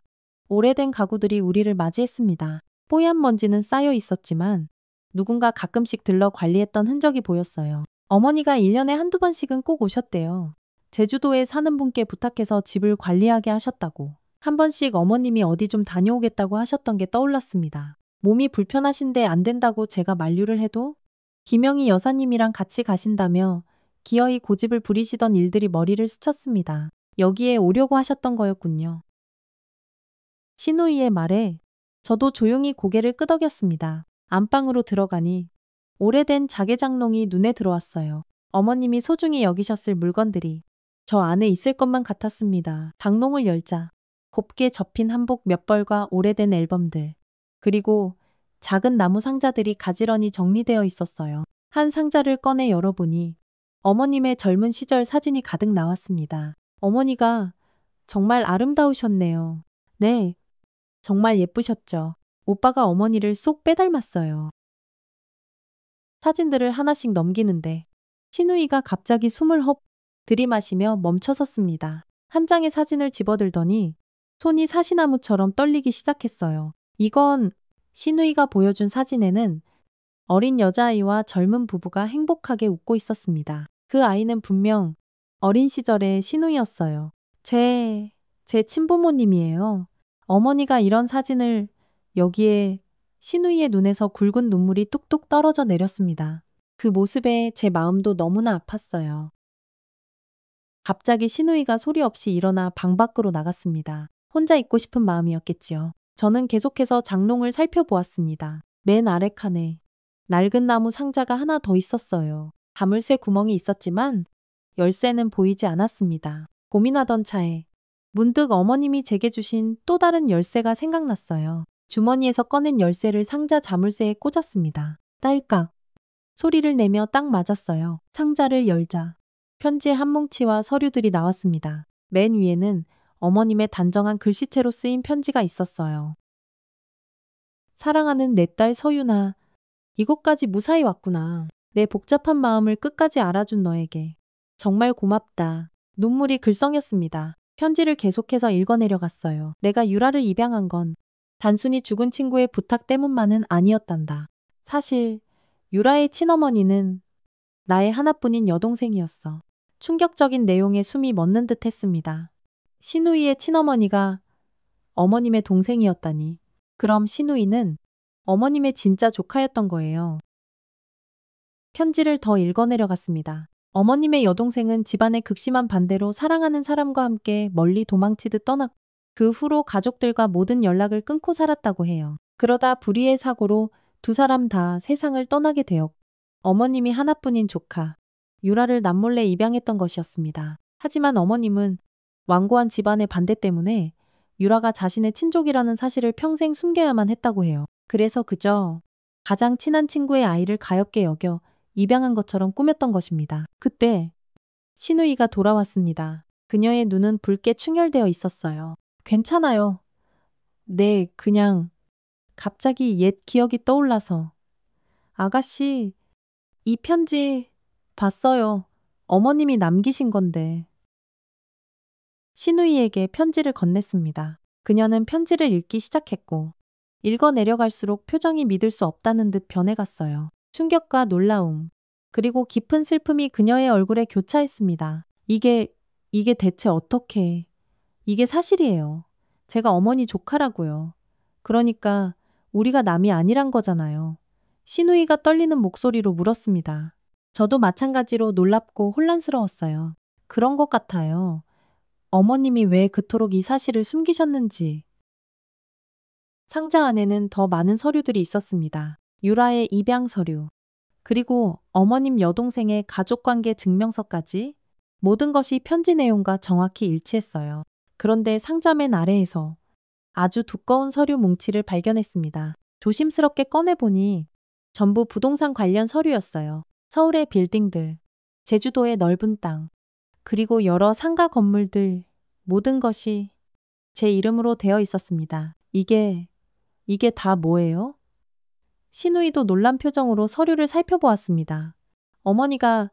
오래된 가구들이 우리를 맞이했습니다. 뽀얀 먼지는 쌓여 있었지만 누군가 가끔씩 들러 관리했던 흔적이 보였어요. 어머니가 1년에 한두 번씩은 꼭 오셨대요. 제주도에 사는 분께 부탁해서 집을 관리하게 하셨다고. 한 번씩 어머님이 어디 좀 다녀오겠다고 하셨던 게 떠올랐습니다. 몸이 불편하신데 안 된다고 제가 만류를 해도 김영희 여사님이랑 같이 가신다며 기어이 고집을 부리시던 일들이 머리를 스쳤습니다. 여기에 오려고 하셨던 거였군요. 시누이의 말에 저도 조용히 고개를 끄덕였습니다. 안방으로 들어가니 오래된 자개장롱이 눈에 들어왔어요. 어머님이 소중히 여기셨을 물건들이 저 안에 있을 것만 같았습니다. 장롱을 열자 곱게 접힌 한복 몇 벌과 오래된 앨범들, 그리고 작은 나무 상자들이 가지런히 정리되어 있었어요. 한 상자를 꺼내 열어보니 어머님의 젊은 시절 사진이 가득 나왔습니다. 어머니가 정말 아름다우셨네요. 네, 정말 예쁘셨죠. 오빠가 어머니를 쏙 빼닮았어요. 사진들을 하나씩 넘기는데 시누이가 갑자기 숨을 헛 들이마시며 멈춰섰습니다. 한 장의 사진을 집어들더니 손이 사시나무처럼 떨리기 시작했어요. 이건 시누이가 보여준 사진에는 어린 여자아이와 젊은 부부가 행복하게 웃고 있었습니다. 그 아이는 분명 어린 시절의 시누이였어요. 제 친부모님이에요. 어머니가 이런 사진을 여기에 시누이의 눈에서 굵은 눈물이 뚝뚝 떨어져 내렸습니다. 그 모습에 제 마음도 너무나 아팠어요. 갑자기 시누이가 소리 없이 일어나 방 밖으로 나갔습니다. 혼자 있고 싶은 마음이었겠지요. 저는 계속해서 장롱을 살펴보았습니다. 맨 아래 칸에 낡은 나무 상자가 하나 더 있었어요. 자물쇠 구멍이 있었지만 열쇠는 보이지 않았습니다. 고민하던 차에 문득 어머님이 제게 주신 또 다른 열쇠가 생각났어요. 주머니에서 꺼낸 열쇠를 상자 자물쇠에 꽂았습니다. 딸깍 소리를 내며 딱 맞았어요. 상자를 열자 편지의 한 뭉치와 서류들이 나왔습니다. 맨 위에는 어머님의 단정한 글씨체로 쓰인 편지가 있었어요. 사랑하는 내 딸 서윤아, 이곳까지 무사히 왔구나. 내 복잡한 마음을 끝까지 알아준 너에게 정말 고맙다. 눈물이 글썽였습니다. 편지를 계속해서 읽어내려갔어요. 내가 유라를 입양한 건 단순히 죽은 친구의 부탁 때문만은 아니었단다. 사실 유라의 친어머니는 나의 하나뿐인 여동생이었어. 충격적인 내용에 숨이 멎는 듯 했습니다. 시누이의 친어머니가 어머님의 동생이었다니. 그럼 시누이는 어머님의 진짜 조카였던 거예요. 편지를 더 읽어내려갔습니다. 어머님의 여동생은 집안의 극심한 반대로 사랑하는 사람과 함께 멀리 도망치듯 떠났고 그 후로 가족들과 모든 연락을 끊고 살았다고 해요. 그러다 불의의 사고로 두 사람 다 세상을 떠나게 되었고 어머님이 하나뿐인 조카 유라를 남몰래 입양했던 것이었습니다. 하지만 어머님은 완고한 집안의 반대 때문에 유라가 자신의 친족이라는 사실을 평생 숨겨야만 했다고 해요. 그래서 그저 가장 친한 친구의 아이를 가엾게 여겨 입양한 것처럼 꾸몄던 것입니다. 그때 시누이가 돌아왔습니다. 그녀의 눈은 붉게 충혈되어 있었어요. 괜찮아요. 네, 그냥 갑자기 옛 기억이 떠올라서. 아가씨, 이 편지 봤어요. 어머님이 남기신 건데. 시누이에게 편지를 건넸습니다. 그녀는 편지를 읽기 시작했고 읽어 내려갈수록 표정이 믿을 수 없다는 듯 변해갔어요. 충격과 놀라움, 그리고 깊은 슬픔이 그녀의 얼굴에 교차했습니다. 이게 대체 어떻게... 이게 사실이에요. 제가 어머니 조카라고요. 그러니까 우리가 남이 아니란 거잖아요. 신우이가 떨리는 목소리로 물었습니다. 저도 마찬가지로 놀랍고 혼란스러웠어요. 그런 것 같아요. 어머님이 왜 그토록 이 사실을 숨기셨는지. 상자 안에는 더 많은 서류들이 있었습니다. 유라의 입양 서류, 그리고 어머님 여동생의 가족관계 증명서까지 모든 것이 편지 내용과 정확히 일치했어요. 그런데 상자 맨 아래에서 아주 두꺼운 서류 뭉치를 발견했습니다. 조심스럽게 꺼내보니 전부 부동산 관련 서류였어요. 서울의 빌딩들, 제주도의 넓은 땅, 그리고 여러 상가 건물들, 모든 것이 제 이름으로 되어 있었습니다. 이게 다 뭐예요? 신우이도 놀란 표정으로 서류를 살펴보았습니다. 어머니가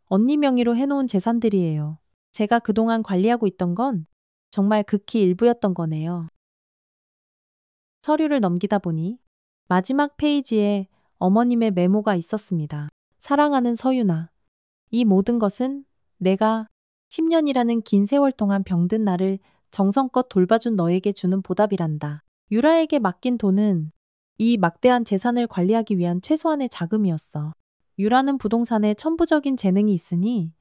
언니 명의로 해놓은 재산들이에요. 제가 그동안 관리하고 있던 건 정말 극히 일부였던 거네요. 서류를 넘기다 보니 마지막 페이지에 어머님의 메모가 있었습니다. 사랑하는 서윤아, 이 모든 것은 내가 10년이라는 긴 세월 동안 병든 나를 정성껏 돌봐준 너에게 주는 보답이란다. 유라에게 맡긴 돈은 이 막대한 재산을 관리하기 위한 최소한의 자금이었어. 유라는 부동산에 천부적인 재능이 있으니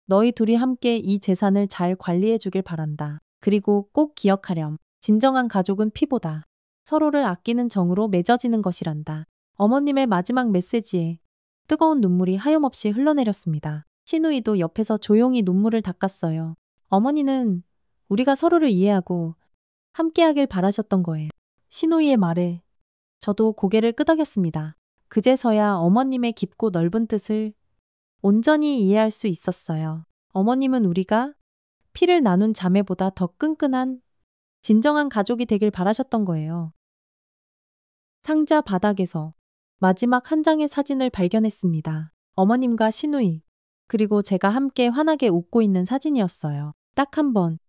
너희 둘이 함께 이 재산을 잘 관리해 주길 바란다. 그리고 꼭 기억하렴. 진정한 가족은 피보다 서로를 아끼는 정으로 맺어지는 것이란다. 어머님의 마지막 메시지에 뜨거운 눈물이 하염없이 흘러내렸습니다. 신우이도 옆에서 조용히 눈물을 닦았어요. 어머니는 우리가 서로를 이해하고 함께하길 바라셨던 거예요. 신우이의 말에 저도 고개를 끄덕였습니다. 그제서야 어머님의 깊고 넓은 뜻을 온전히 이해할 수 있었어요. 어머님은 우리가 피를 나눈 자매보다 더 끈끈한 진정한 가족이 되길 바라셨던 거예요. 상자 바닥에서 마지막 한 장의 사진을 발견했습니다. 어머님과 신우이, 그리고 제가 함께 환하게 웃고 있는 사진이었어요. 딱 한 번,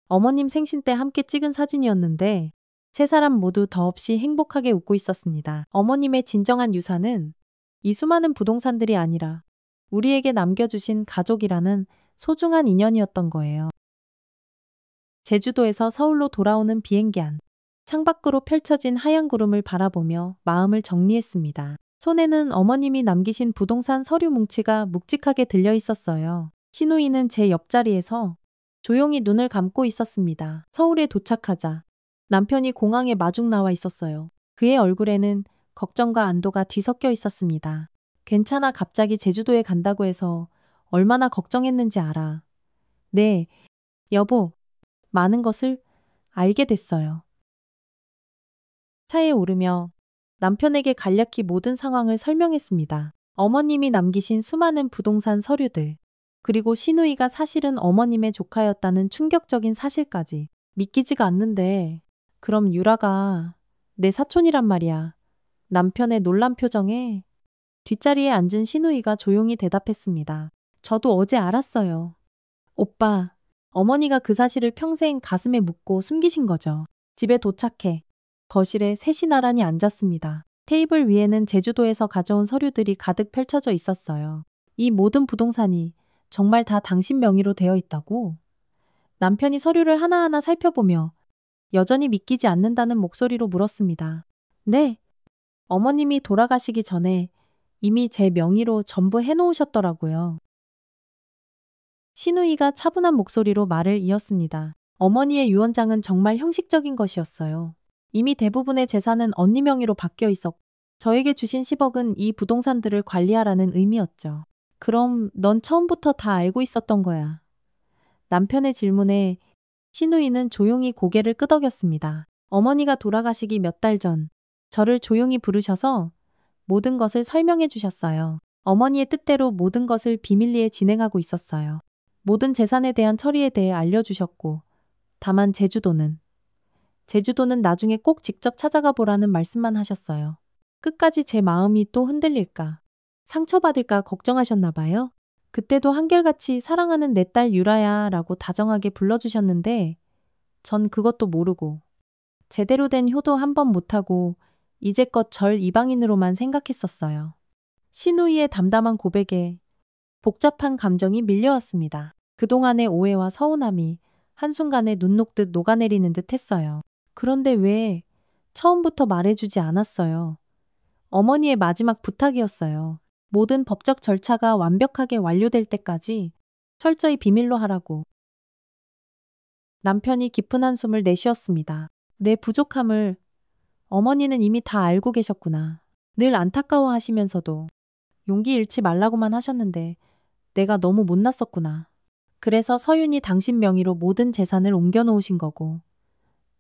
어머님 생신 때 함께 찍은 사진이었는데 세 사람 모두 더없이 행복하게 웃고 있었습니다. 어머님의 진정한 유산은 이 수많은 부동산들이 아니라 우리에게 남겨주신 가족이라는 소중한 인연이었던 거예요. 제주도에서 서울로 돌아오는 비행기 안. 창밖으로 펼쳐진 하얀 구름을 바라보며 마음을 정리했습니다. 손에는 어머님이 남기신 부동산 서류 뭉치가 묵직하게 들려 있었어요. 신우이는 제 옆자리에서 조용히 눈을 감고 있었습니다. 서울에 도착하자 남편이 공항에 마중 나와 있었어요. 그의 얼굴에는 걱정과 안도가 뒤섞여 있었습니다. 괜찮아, 갑자기 제주도에 간다고 해서 얼마나 걱정했는지 알아. 네, 여보, 많은 것을 알게 됐어요. 차에 오르며 남편에게 간략히 모든 상황을 설명했습니다. 어머님이 남기신 수많은 부동산 서류들, 그리고 신우이가 사실은 어머님의 조카였다는 충격적인 사실까지. 믿기지가 않는데, 그럼 유라가 내 사촌이란 말이야. 남편의 놀란 표정에 뒷자리에 앉은 신우이가 조용히 대답했습니다. 저도 어제 알았어요. 오빠, 어머니가 그 사실을 평생 가슴에 묻고 숨기신 거죠. 집에 도착해 거실에 셋이 나란히 앉았습니다. 테이블 위에는 제주도에서 가져온 서류들이 가득 펼쳐져 있었어요. 이 모든 부동산이 정말 다 당신 명의로 되어 있다고? 남편이 서류를 하나하나 살펴보며 여전히 믿기지 않는다는 목소리로 물었습니다. 네, 어머님이 돌아가시기 전에 이미 제 명의로 전부 해놓으셨더라고요. 신우이가 차분한 목소리로 말을 이었습니다. 어머니의 유언장은 정말 형식적인 것이었어요. 이미 대부분의 재산은 언니 명의로 바뀌어 있었고 저에게 주신 10억은 이 부동산들을 관리하라는 의미였죠. 그럼 넌 처음부터 다 알고 있었던 거야. 남편의 질문에 신우이는 조용히 고개를 끄덕였습니다. 어머니가 돌아가시기 몇 달 전 저를 조용히 부르셔서 모든 것을 설명해 주셨어요. 어머니의 뜻대로 모든 것을 비밀리에 진행하고 있었어요. 모든 재산에 대한 처리에 대해 알려주셨고 다만 제주도는 나중에 꼭 직접 찾아가 보라는 말씀만 하셨어요. 끝까지 제 마음이 또 흔들릴까, 상처받을까 걱정하셨나 봐요. 그때도 한결같이 사랑하는 내 딸 유라야 라고 다정하게 불러주셨는데 전 그것도 모르고 제대로 된 효도 한 번 못하고 이제껏 절 이방인으로만 생각했었어요. 신우이의 담담한 고백에 복잡한 감정이 밀려왔습니다. 그동안의 오해와 서운함이 한순간에 눈 녹듯 녹아내리는 듯 했어요. 그런데 왜 처음부터 말해주지 않았어요? 어머니의 마지막 부탁이었어요. 모든 법적 절차가 완벽하게 완료될 때까지 철저히 비밀로 하라고. 남편이 깊은 한숨을 내쉬었습니다. 내 부족함을 어머니는 이미 다 알고 계셨구나. 늘 안타까워하시면서도 용기 잃지 말라고만 하셨는데 내가 너무 못났었구나. 그래서 서윤이 당신 명의로 모든 재산을 옮겨놓으신 거고.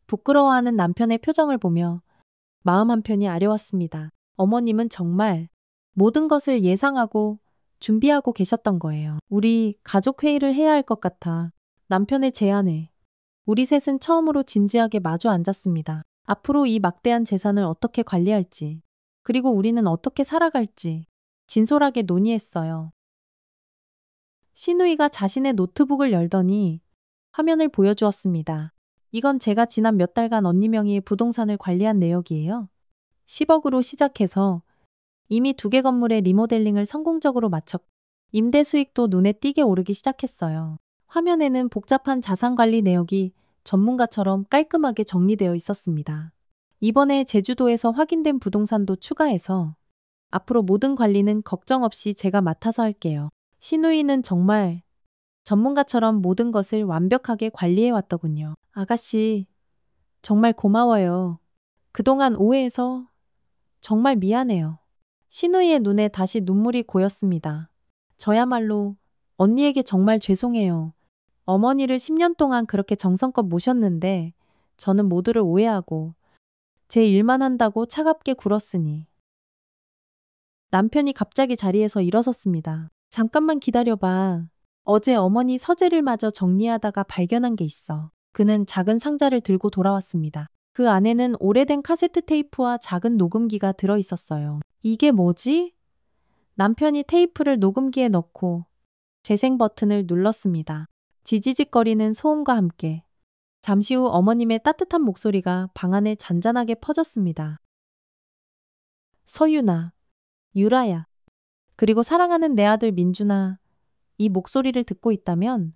부끄러워하는 남편의 표정을 보며 마음 한편이 아려왔습니다. 어머님은 정말 모든 것을 예상하고 준비하고 계셨던 거예요. 우리 가족 회의를 해야 할 것 같아. 남편의 제안에 우리 셋은 처음으로 진지하게 마주 앉았습니다. 앞으로 이 막대한 재산을 어떻게 관리할지, 그리고 우리는 어떻게 살아갈지 진솔하게 논의했어요. 신우이가 자신의 노트북을 열더니 화면을 보여주었습니다. 이건 제가 지난 몇 달간 언니 명의의 부동산을 관리한 내역이에요. 10억으로 시작해서 이미 2개 건물의 리모델링을 성공적으로 마쳤고 임대 수익도 눈에 띄게 오르기 시작했어요. 화면에는 복잡한 자산관리 내역이 전문가처럼 깔끔하게 정리되어 있었습니다. 이번에 제주도에서 확인된 부동산도 추가해서 앞으로 모든 관리는 걱정 없이 제가 맡아서 할게요. 신우이는 정말 전문가처럼 모든 것을 완벽하게 관리해 왔더군요. 아가씨, 정말 고마워요. 그동안 오해해서 정말 미안해요. 신우이의 눈에 다시 눈물이 고였습니다. 저야말로 언니에게 정말 죄송해요. 어머니를 10년 동안 그렇게 정성껏 모셨는데 저는 모두를 오해하고 제 일만 한다고 차갑게 굴었으니. 남편이 갑자기 자리에서 일어섰습니다. 잠깐만 기다려봐. 어제 어머니 서재를 마저 정리하다가 발견한 게 있어. 그는 작은 상자를 들고 돌아왔습니다. 그 안에는 오래된 카세트 테이프와 작은 녹음기가 들어 있었어요. 이게 뭐지? 남편이 테이프를 녹음기에 넣고 재생 버튼을 눌렀습니다. 지지직거리는 소음과 함께 잠시 후 어머님의 따뜻한 목소리가 방 안에 잔잔하게 퍼졌습니다. 서윤아, 유라야, 그리고 사랑하는 내 아들 민준아, 이 목소리를 듣고 있다면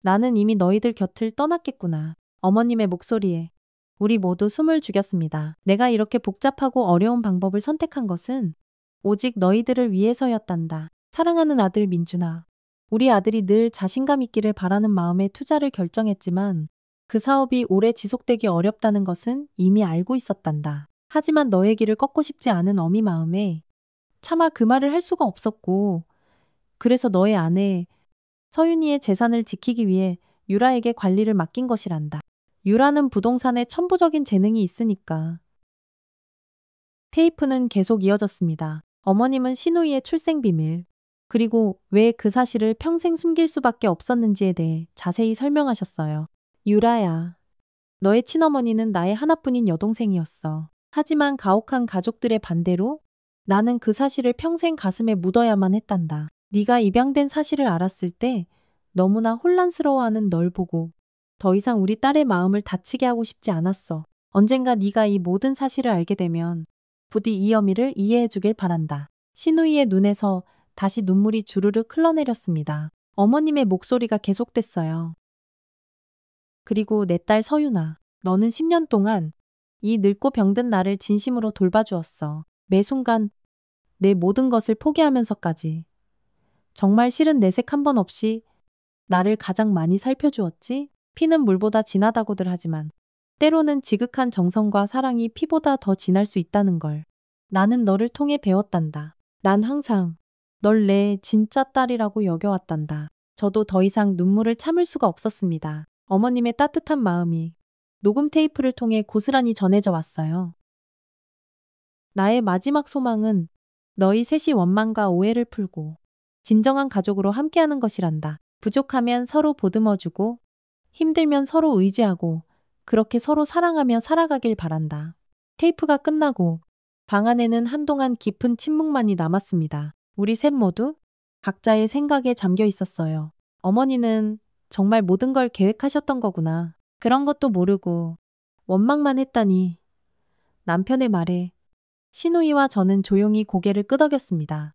나는 이미 너희들 곁을 떠났겠구나. 어머님의 목소리에 우리 모두 숨을 죽였습니다. 내가 이렇게 복잡하고 어려운 방법을 선택한 것은 오직 너희들을 위해서였단다. 사랑하는 아들 민준아, 우리 아들이 늘 자신감 있기를 바라는 마음에 투자를 결정했지만 그 사업이 오래 지속되기 어렵다는 것은 이미 알고 있었단다. 하지만 너의 길을 꺾고 싶지 않은 어미 마음에 차마 그 말을 할 수가 없었고, 그래서 너의 아내 서윤이의 재산을 지키기 위해 유라에게 관리를 맡긴 것이란다. 유라는 부동산에 천부적인 재능이 있으니까. 테이프는 계속 이어졌습니다. 어머님은 신우이의 출생 비밀, 그리고 왜 그 사실을 평생 숨길 수밖에 없었는지에 대해 자세히 설명하셨어요. 유라야, 너의 친어머니는 나의 하나뿐인 여동생이었어. 하지만 가혹한 가족들의 반대로 나는 그 사실을 평생 가슴에 묻어야만 했단다. 네가 입양된 사실을 알았을 때 너무나 혼란스러워하는 널 보고 더 이상 우리 딸의 마음을 다치게 하고 싶지 않았어. 언젠가 네가 이 모든 사실을 알게 되면 부디 이 어미를 이해해 주길 바란다. 신우이의 눈에서 다시 눈물이 주르륵 흘러내렸습니다. 어머님의 목소리가 계속됐어요. 그리고 내 딸 서윤아, 너는 10년 동안 이 늙고 병든 나를 진심으로 돌봐주었어. 매 순간 내 모든 것을 포기하면서까지. 정말 실은 내색 한 번 없이 나를 가장 많이 살펴주었지? 피는 물보다 진하다고들 하지만 때로는 지극한 정성과 사랑이 피보다 더 진할 수 있다는 걸 나는 너를 통해 배웠단다. 난 항상 널 내 진짜 딸이라고 여겨왔단다. 저도 더 이상 눈물을 참을 수가 없었습니다. 어머님의 따뜻한 마음이 녹음 테이프를 통해 고스란히 전해져 왔어요. 나의 마지막 소망은 너희 셋이 원망과 오해를 풀고 진정한 가족으로 함께하는 것이란다. 부족하면 서로 보듬어주고 힘들면 서로 의지하고 그렇게 서로 사랑하며 살아가길 바란다. 테이프가 끝나고 방 안에는 한동안 깊은 침묵만이 남았습니다. 우리 셋 모두 각자의 생각에 잠겨 있었어요. 어머니는 정말 모든 걸 계획하셨던 거구나. 그런 것도 모르고 원망만 했다니. 남편의 말에 신우이와 저는 조용히 고개를 끄덕였습니다.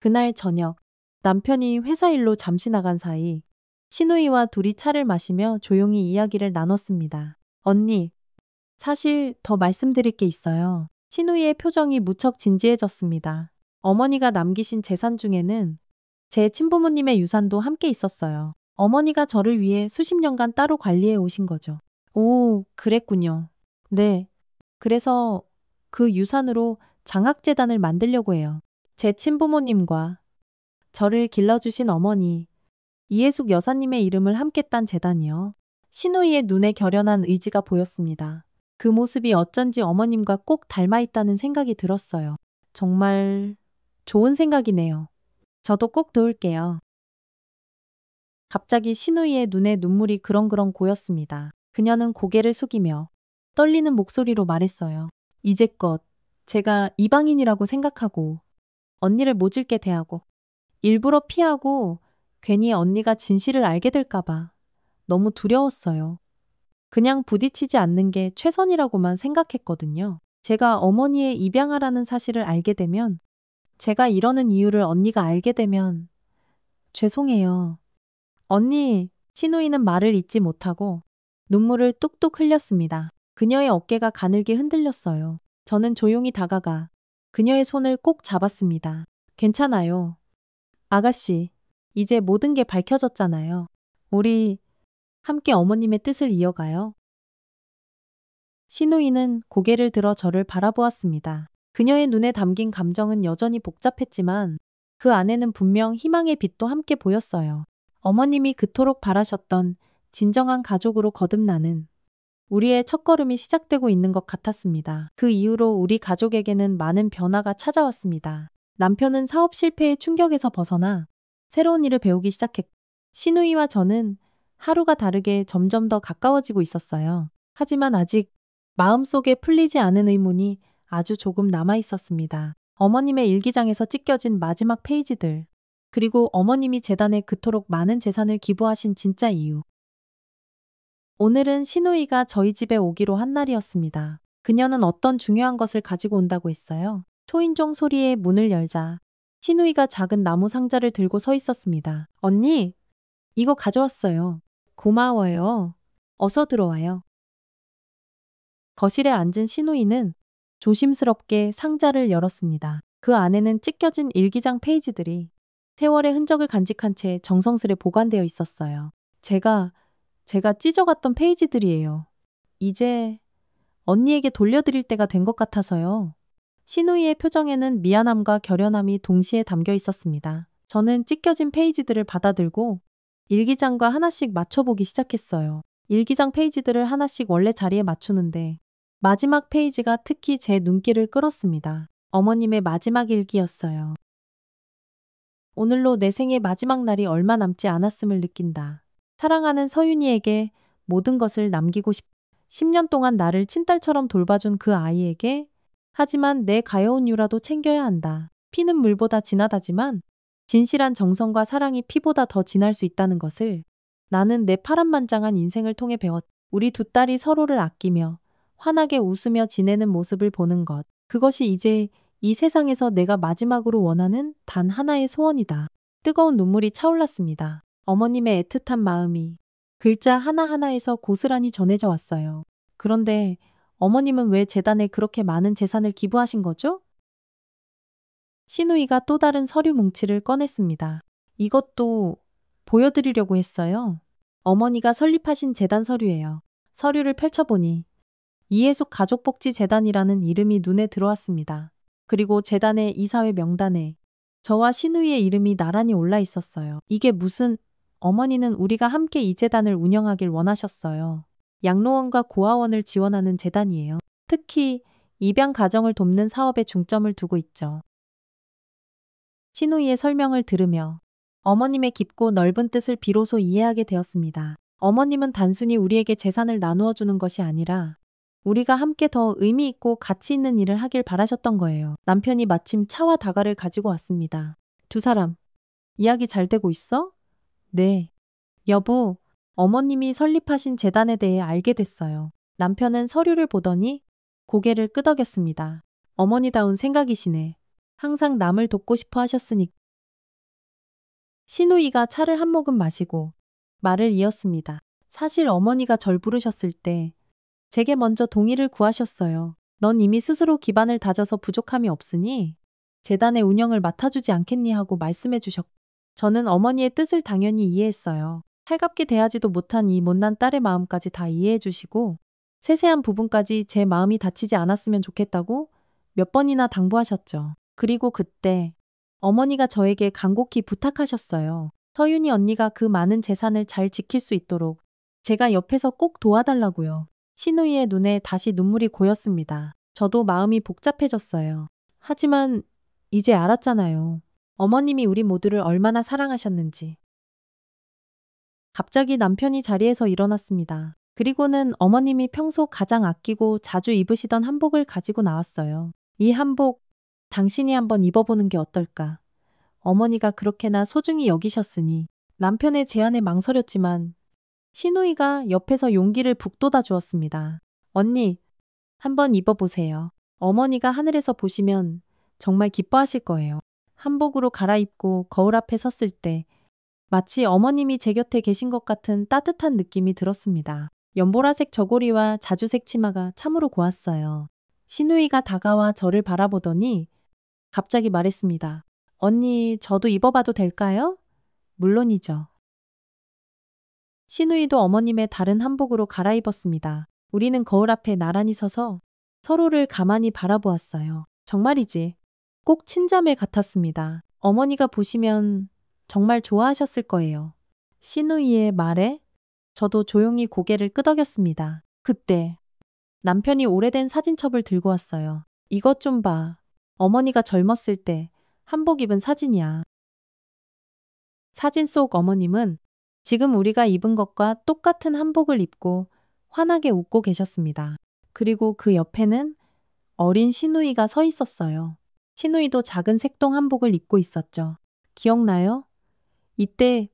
그날 저녁, 남편이 회사 일로 잠시 나간 사이 신우이와 둘이 차를 마시며 조용히 이야기를 나눴습니다. 언니, 사실 더 말씀드릴 게 있어요. 신우이의 표정이 무척 진지해졌습니다. 어머니가 남기신 재산 중에는 제 친부모님의 유산도 함께 있었어요. 어머니가 저를 위해 수십 년간 따로 관리해 오신 거죠. 오, 그랬군요. 네. 그래서 그 유산으로 장학재단을 만들려고 해요. 제 친부모님과 저를 길러주신 어머니, 이해숙 여사님의 이름을 함께 딴 재단이요. 신우이의 눈에 결연한 의지가 보였습니다. 그 모습이 어쩐지 어머님과 꼭 닮아 있다는 생각이 들었어요. 정말 좋은 생각이네요. 저도 꼭 도울게요. 갑자기 신우이의 눈에 눈물이 그렁그렁 고였습니다. 그녀는 고개를 숙이며 떨리는 목소리로 말했어요. 이제껏 제가 이방인이라고 생각하고 언니를 모질게 대하고 일부러 피하고 괜히 언니가 진실을 알게 될까봐 너무 두려웠어요. 그냥 부딪히지 않는 게 최선이라고만 생각했거든요. 제가 어머니의 입양아라는 사실을 알게 되면, 제가 이러는 이유를 언니가 알게 되면 죄송해요. 언니, 신우이는 말을 잇지 못하고 눈물을 뚝뚝 흘렸습니다. 그녀의 어깨가 가늘게 흔들렸어요. 저는 조용히 다가가 그녀의 손을 꼭 잡았습니다. 괜찮아요. 아가씨, 이제 모든 게 밝혀졌잖아요. 우리 함께 어머님의 뜻을 이어가요. 신우이는 고개를 들어 저를 바라보았습니다. 그녀의 눈에 담긴 감정은 여전히 복잡했지만 그 안에는 분명 희망의 빛도 함께 보였어요. 어머님이 그토록 바라셨던 진정한 가족으로 거듭나는 우리의 첫걸음이 시작되고 있는 것 같았습니다. 그 이후로 우리 가족에게는 많은 변화가 찾아왔습니다. 남편은 사업 실패의 충격에서 벗어나 새로운 일을 배우기 시작했고 신우이와 저는 하루가 다르게 점점 더 가까워지고 있었어요. 하지만 아직 마음속에 풀리지 않은 의문이 아주 조금 남아 있었습니다. 어머님의 일기장에서 찢겨진 마지막 페이지들, 그리고 어머님이 재단에 그토록 많은 재산을 기부하신 진짜 이유. 오늘은 신우이가 저희 집에 오기로 한 날이었습니다. 그녀는 어떤 중요한 것을 가지고 온다고 했어요. 초인종 소리에 문을 열자 신우이가 작은 나무 상자를 들고 서 있었습니다. 언니, 이거 가져왔어요. 고마워요. 어서 들어와요. 거실에 앉은 신우이는 조심스럽게 상자를 열었습니다. 그 안에는 찢겨진 일기장 페이지들이 세월의 흔적을 간직한 채 정성스레 보관되어 있었어요. 제가 찢어갔던 페이지들이에요. 이제 언니에게 돌려드릴 때가 된 것 같아서요. 신우이의 표정에는 미안함과 결연함이 동시에 담겨 있었습니다. 저는 찢겨진 페이지들을 받아들고 일기장과 하나씩 맞춰보기 시작했어요. 일기장 페이지들을 하나씩 원래 자리에 맞추는데 마지막 페이지가 특히 제 눈길을 끌었습니다. 어머님의 마지막 일기였어요. 오늘로 내 생의 마지막 날이 얼마 남지 않았음을 느낀다. 사랑하는 서윤이에게 모든 것을 남기고 10년 동안 나를 친딸처럼 돌봐준 그 아이에게 하지만 내 가여운 유라도 챙겨야 한다. 피는 물보다 진하다지만 진실한 정성과 사랑이 피보다 더 진할 수 있다는 것을 나는 내 파란만장한 인생을 통해 배웠다. 우리 두 딸이 서로를 아끼며 환하게 웃으며 지내는 모습을 보는 것. 그것이 이제 이 세상에서 내가 마지막으로 원하는 단 하나의 소원이다. 뜨거운 눈물이 차올랐습니다. 어머님의 애틋한 마음이 글자 하나하나에서 고스란히 전해져 왔어요. 그런데 어머님은 왜 재단에 그렇게 많은 재산을 기부하신 거죠? 신우이가 또 다른 서류 뭉치를 꺼냈습니다. 이것도 보여드리려고 했어요. 어머니가 설립하신 재단 서류예요. 서류를 펼쳐보니 이해숙 가족복지재단이라는 이름이 눈에 들어왔습니다. 그리고 재단의 이사회 명단에 저와 신우이의 이름이 나란히 올라 있었어요. 이게 무슨... 어머니는 우리가 함께 이 재단을 운영하길 원하셨어요. 양로원과 고아원을 지원하는 재단이에요. 특히 입양 가정을 돕는 사업에 중점을 두고 있죠. 신우이의 설명을 들으며 어머님의 깊고 넓은 뜻을 비로소 이해하게 되었습니다. 어머님은 단순히 우리에게 재산을 나누어 주는 것이 아니라 우리가 함께 더 의미 있고 가치 있는 일을 하길 바라셨던 거예요. 남편이 마침 차와 다가를 가지고 왔습니다. 두 사람, 이야기 잘 되고 있어? 네. 여보, 어머님이 설립하신 재단에 대해 알게 됐어요. 남편은 서류를 보더니 고개를 끄덕였습니다. 어머니다운 생각이시네. 항상 남을 돕고 싶어 하셨으니 시누이가 차를 한 모금 마시고 말을 이었습니다. 사실 어머니가 절 부르셨을 때 제게 먼저 동의를 구하셨어요. 넌 이미 스스로 기반을 다져서 부족함이 없으니 재단의 운영을 맡아주지 않겠니 하고 말씀해 주셨고 저는 어머니의 뜻을 당연히 이해했어요. 살갑게 대하지도 못한 이 못난 딸의 마음까지 다 이해해 주시고 세세한 부분까지 제 마음이 다치지 않았으면 좋겠다고 몇 번이나 당부하셨죠. 그리고 그때 어머니가 저에게 간곡히 부탁하셨어요. 서윤이 언니가 그 많은 재산을 잘 지킬 수 있도록 제가 옆에서 꼭 도와달라고요. 시누이의 눈에 다시 눈물이 고였습니다. 저도 마음이 복잡해졌어요. 하지만 이제 알았잖아요. 어머님이 우리 모두를 얼마나 사랑하셨는지. 갑자기 남편이 자리에서 일어났습니다. 그리고는 어머님이 평소 가장 아끼고 자주 입으시던 한복을 가지고 나왔어요. 이 한복 당신이 한번 입어보는 게 어떨까? 어머니가 그렇게나 소중히 여기셨으니 남편의 제안에 망설였지만 시누이가 옆에서 용기를 북돋아 주었습니다. 언니, 한번 입어보세요. 어머니가 하늘에서 보시면 정말 기뻐하실 거예요. 한복으로 갈아입고 거울 앞에 섰을 때 마치 어머님이 제 곁에 계신 것 같은 따뜻한 느낌이 들었습니다. 연보라색 저고리와 자주색 치마가 참으로 고왔어요. 시누이가 다가와 저를 바라보더니 갑자기 말했습니다. 언니, 저도 입어봐도 될까요? 물론이죠. 시누이도 어머님의 다른 한복으로 갈아입었습니다. 우리는 거울 앞에 나란히 서서 서로를 가만히 바라보았어요. 정말이지. 꼭 친자매 같았습니다. 어머니가 보시면 정말 좋아하셨을 거예요. 시누이의 말에 저도 조용히 고개를 끄덕였습니다. 그때 남편이 오래된 사진첩을 들고 왔어요. 이것 좀 봐. 어머니가 젊었을 때 한복 입은 사진이야. 사진 속 어머님은 지금 우리가 입은 것과 똑같은 한복을 입고 환하게 웃고 계셨습니다. 그리고 그 옆에는 어린 시누이가 서 있었어요. 시누이도 작은 색동 한복을 입고 있었죠. 기억나요? 이때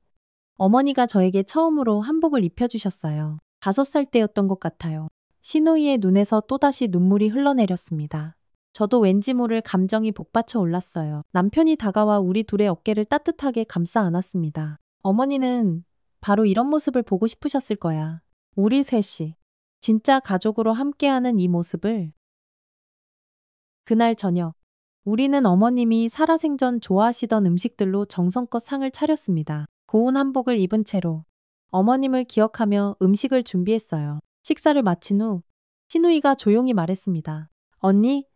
어머니가 저에게 처음으로 한복을 입혀주셨어요. 5살 때였던 것 같아요. 시누이의 눈에서 또다시 눈물이 흘러내렸습니다. 저도 왠지 모를 감정이 복받쳐 올랐어요. 남편이 다가와 우리 둘의 어깨를 따뜻하게 감싸 안았습니다. 어머니는 바로 이런 모습을 보고 싶으셨을 거야. 우리 셋이 진짜 가족으로 함께하는 이 모습을. 그날 저녁, 우리는 어머님이 살아생전 좋아하시던 음식들로 정성껏 상을 차렸습니다. 고운 한복을 입은 채로 어머님을 기억하며 음식을 준비했어요. 식사를 마친 후 시누이가 조용히 말했습니다. 언니,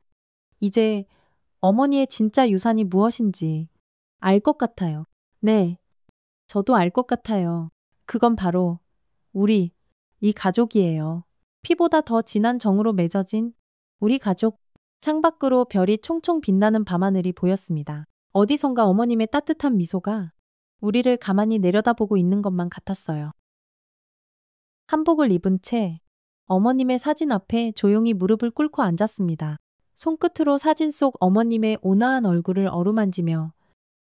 이제 어머니의 진짜 유산이 무엇인지 알 것 같아요. 네, 저도 알 것 같아요. 그건 바로 우리, 이 가족이에요. 피보다 더 진한 정으로 맺어진 우리 가족. 창밖으로 별이 총총 빛나는 밤하늘이 보였습니다. 어디선가 어머님의 따뜻한 미소가 우리를 가만히 내려다보고 있는 것만 같았어요. 한복을 입은 채 어머님의 사진 앞에 조용히 무릎을 꿇고 앉았습니다. 손끝으로 사진 속 어머님의 온화한 얼굴을 어루만지며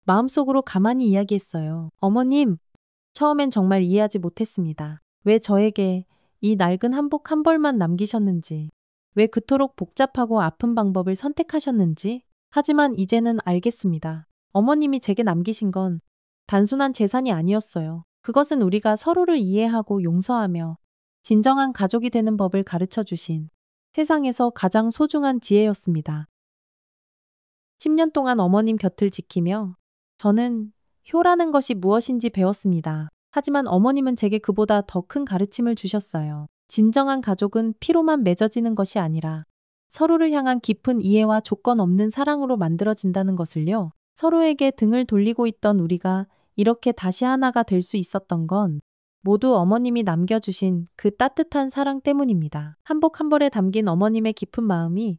마음속으로 가만히 이야기했어요. 어머님, 처음엔 정말 이해하지 못했습니다. 왜 저에게 이 낡은 한복 한 벌만 남기셨는지, 왜 그토록 복잡하고 아픈 방법을 선택하셨는지. 하지만 이제는 알겠습니다. 어머님이 제게 남기신 건 단순한 재산이 아니었어요. 그것은 우리가 서로를 이해하고 용서하며 진정한 가족이 되는 법을 가르쳐 주신 세상에서 가장 소중한 지혜였습니다. 10년 동안 어머님 곁을 지키며 저는 효라는 것이 무엇인지 배웠습니다. 하지만 어머님은 제게 그보다 더 큰 가르침을 주셨어요. 진정한 가족은 피로만 맺어지는 것이 아니라 서로를 향한 깊은 이해와 조건 없는 사랑으로 만들어진다는 것을요. 서로에게 등을 돌리고 있던 우리가 이렇게 다시 하나가 될 수 있었던 건 모두 어머님이 남겨주신 그 따뜻한 사랑 때문입니다. 한복 한 벌에 담긴 어머님의 깊은 마음이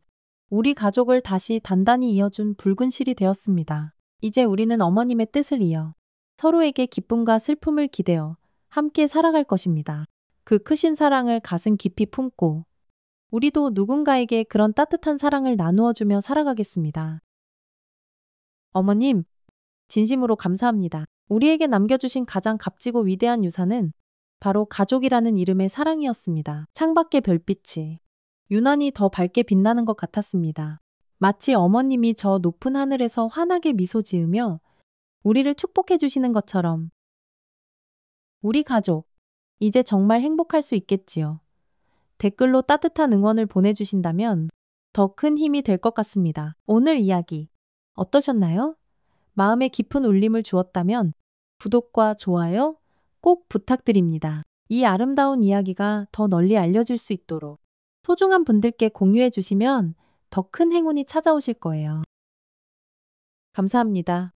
우리 가족을 다시 단단히 이어준 붉은 실이 되었습니다. 이제 우리는 어머님의 뜻을 이어 서로에게 기쁨과 슬픔을 기대어 함께 살아갈 것입니다. 그 크신 사랑을 가슴 깊이 품고 우리도 누군가에게 그런 따뜻한 사랑을 나누어주며 살아가겠습니다. 어머님, 진심으로 감사합니다. 우리에게 남겨주신 가장 값지고 위대한 유산은 바로 가족이라는 이름의 사랑이었습니다. 창밖의 별빛이 유난히 더 밝게 빛나는 것 같았습니다. 마치 어머님이 저 높은 하늘에서 환하게 미소 지으며 우리를 축복해 주시는 것처럼. 우리 가족, 이제 정말 행복할 수 있겠지요. 댓글로 따뜻한 응원을 보내주신다면 더 큰 힘이 될 것 같습니다. 오늘 이야기 어떠셨나요? 마음에 깊은 울림을 주었다면 구독과 좋아요 꼭 부탁드립니다. 이 아름다운 이야기가 더 널리 알려질 수 있도록 소중한 분들께 공유해 주시면 더 큰 행운이 찾아오실 거예요. 감사합니다.